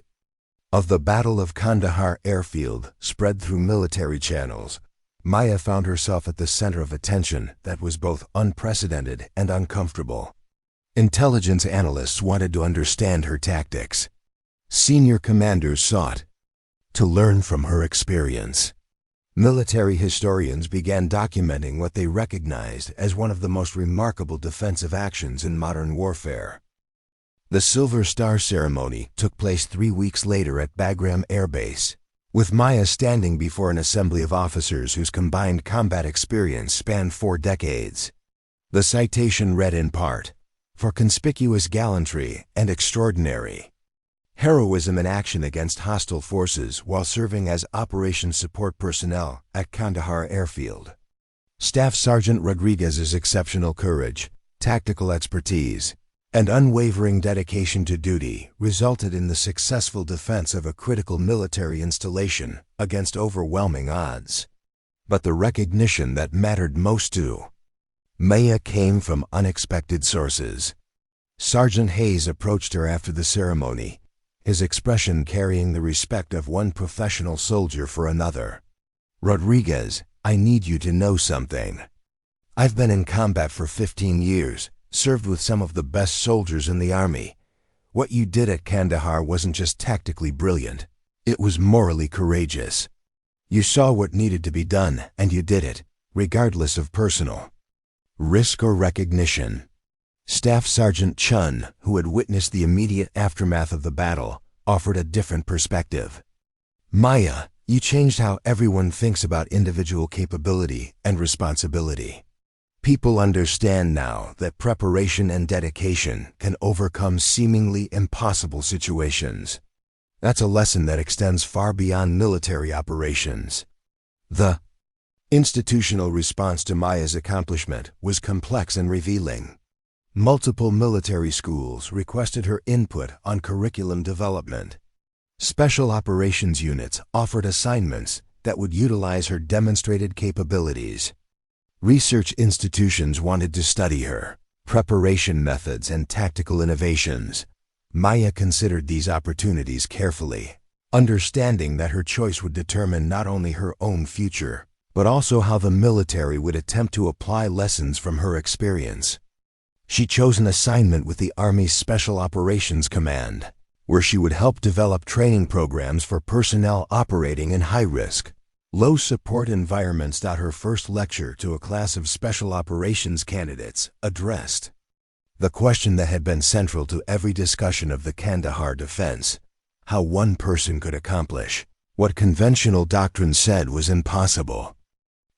Speaker 1: of the Battle of Kandahar Airfield spread through military channels, Maya found herself at the center of attention that was both unprecedented and uncomfortable. Intelligence analysts wanted to understand her tactics. Senior commanders sought to learn from her experience. Military historians began documenting what they recognized as one of the most remarkable defensive actions in modern warfare. The Silver Star ceremony took place 3 weeks later at Bagram Air Base, with Maya standing before an assembly of officers whose combined combat experience spanned 4 decades. The citation read in part, "For conspicuous gallantry and extraordinary heroism in action against hostile forces while serving as operations support personnel at Kandahar Airfield. Staff Sergeant Rodriguez's exceptional courage, tactical expertise, and unwavering dedication to duty resulted in the successful defense of a critical military installation against overwhelming odds." But the recognition that mattered most to Maya came from unexpected sources. Sergeant Hayes approached her after the ceremony, his expression carrying the respect of one professional soldier for another. "Rodriguez, I need you to know something. I've been in combat for 15 years, served with some of the best soldiers in the Army. What you did at Kandahar wasn't just tactically brilliant, it was morally courageous. You saw what needed to be done, and you did it, regardless of personal risk or recognition." Staff Sergeant Chun, who had witnessed the immediate aftermath of the battle, offered a different perspective. "Maya, you changed how everyone thinks about individual capability and responsibility. People understand now that preparation and dedication can overcome seemingly impossible situations. That's a lesson that extends far beyond military operations." The institutional response to Maya's accomplishment was complex and revealing. Multiple military schools requested her input on curriculum development. Special operations units offered assignments that would utilize her demonstrated capabilities. Research institutions wanted to study her preparation methods and tactical innovations. Maya considered these opportunities carefully, understanding that her choice would determine not only her own future, but also how the military would attempt to apply lessons from her experience. She chose an assignment with the Army's Special Operations Command, where she would help develop training programs for personnel operating in high-risk, low-support environments. Her first lecture to a class of special operations candidates addressed the question that had been central to every discussion of the Kandahar defense: how one person could accomplish what conventional doctrine said was impossible.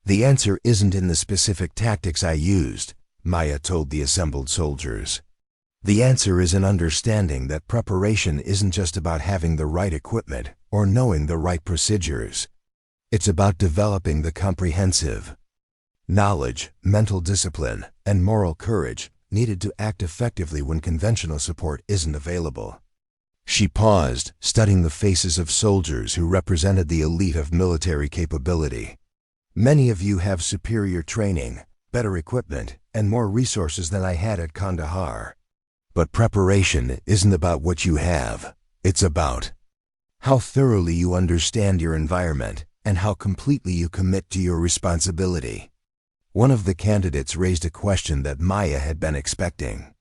Speaker 1: "The answer isn't in the specific tactics I used," Maya told the assembled soldiers. "The answer is in understanding that preparation isn't just about having the right equipment or knowing the right procedures. It's about developing the comprehensive knowledge, mental discipline, and moral courage needed to act effectively when conventional support isn't available." She paused, studying the faces of soldiers who represented the elite of military capability. "Many of you have superior training, better equipment, and more resources than I had at Kandahar. But preparation isn't about what you have. It's about how thoroughly you understand your environment and how completely you commit to your responsibility." One of the candidates raised a question that Maya had been expecting.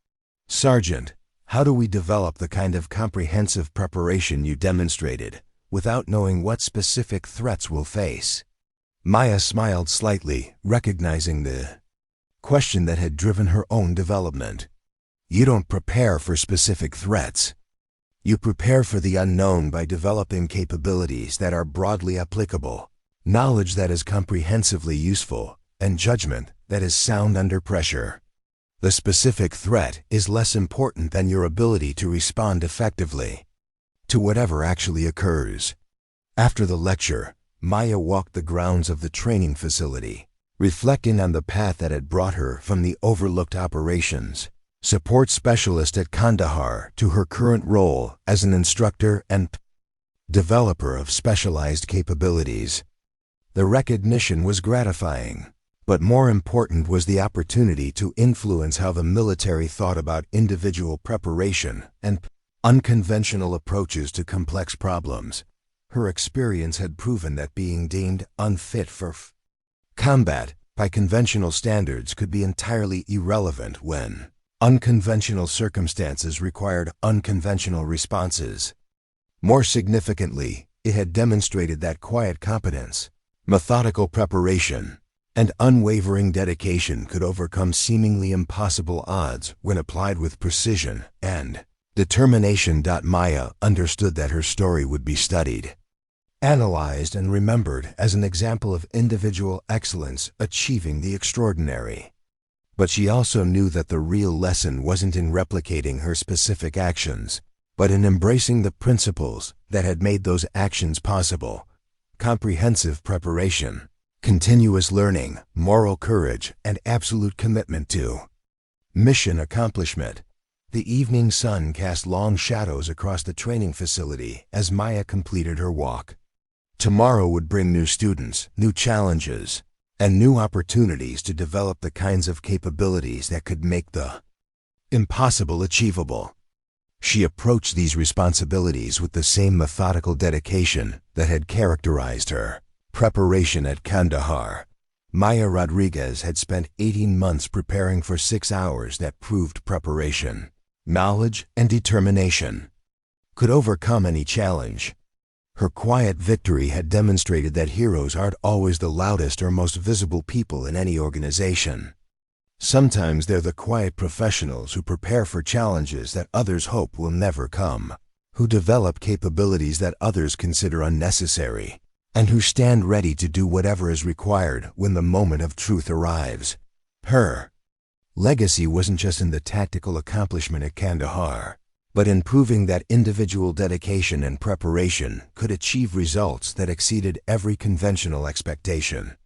Speaker 1: "Sergeant, how do we develop the kind of comprehensive preparation you demonstrated without knowing what specific threats we'll face?" Maya smiled slightly, recognizing the question that had driven her own development. "You don't prepare for specific threats. You prepare for the unknown by developing capabilities that are broadly applicable, knowledge that is comprehensively useful, and judgment that is sound under pressure. The specific threat is less important than your ability to respond effectively to whatever actually occurs." After the lecture, Maya walked the grounds of the training facility, reflecting on the path that had brought her from the overlooked operations support specialist at Kandahar to her current role as an instructor and developer of specialized capabilities. The recognition was gratifying, but more important was the opportunity to influence how the military thought about individual preparation and unconventional approaches to complex problems. Her experience had proven that being deemed unfit for combat by conventional standards could be entirely irrelevant when unconventional circumstances required unconventional responses. More significantly, it had demonstrated that quiet competence, methodical preparation, and unwavering dedication could overcome seemingly impossible odds when applied with precision and determination. Maya understood that her story would be studied, analyzed, and remembered as an example of individual excellence achieving the extraordinary. But she also knew that the real lesson wasn't in replicating her specific actions, but in embracing the principles that had made those actions possible: comprehensive preparation, continuous learning, moral courage, and absolute commitment to mission accomplishment. The evening sun cast long shadows across the training facility as Maya completed her walk. Tomorrow would bring new students, new challenges, and new opportunities to develop the kinds of capabilities that could make the impossible achievable. She approached these responsibilities with the same methodical dedication that had characterized her preparation at Kandahar. Maya Rodriguez had spent 18 months preparing for 6 hours that proved preparation, knowledge, and determination could overcome any challenge. Her quiet victory had demonstrated that heroes aren't always the loudest or most visible people in any organization. Sometimes they're the quiet professionals who prepare for challenges that others hope will never come, who develop capabilities that others consider unnecessary, and who stand ready to do whatever is required when the moment of truth arrives. Her legacy wasn't just in the tactical accomplishment at Kandahar, but in proving that individual dedication and preparation could achieve results that exceeded every conventional expectation.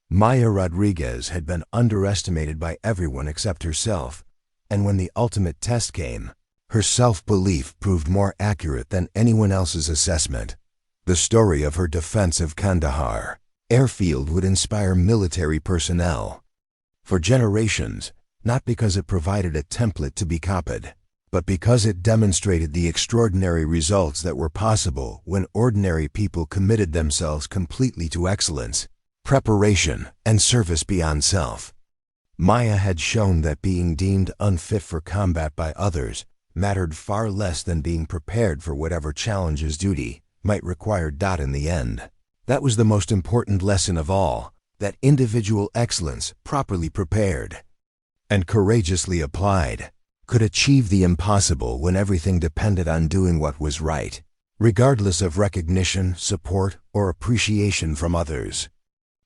Speaker 1: Maya Rodriguez had been underestimated by everyone except herself, and when the ultimate test came, her self-belief proved more accurate than anyone else's assessment. The story of her defense of Kandahar, Airfield, would inspire military personnel for generations, not because it provided a template to be copied, but because it demonstrated the extraordinary results that were possible when ordinary people committed themselves completely to excellence, preparation, and service beyond self. Maya had shown that being deemed unfit for combat by others mattered far less than being prepared for whatever challenges duty might require. In the end, that was the most important lesson of all, that individual excellence, properly prepared and courageously applied, could achieve the impossible when everything depended on doing what was right, regardless of recognition, support, or appreciation from others.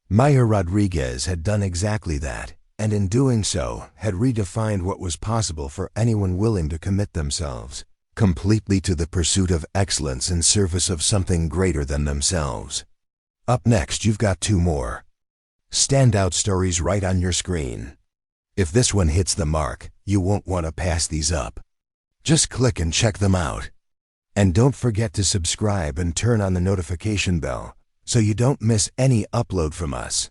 Speaker 1: Maya Rodriguez had done exactly that, and in doing so, had redefined what was possible for anyone willing to commit themselves completely to the pursuit of excellence in service of something greater than themselves. Up next, you've got 2 more standout stories right on your screen. If this one hits the mark, you won't want to pass these up. Just click and check them out. And don't forget to subscribe and turn on the notification bell so you don't miss any upload from us.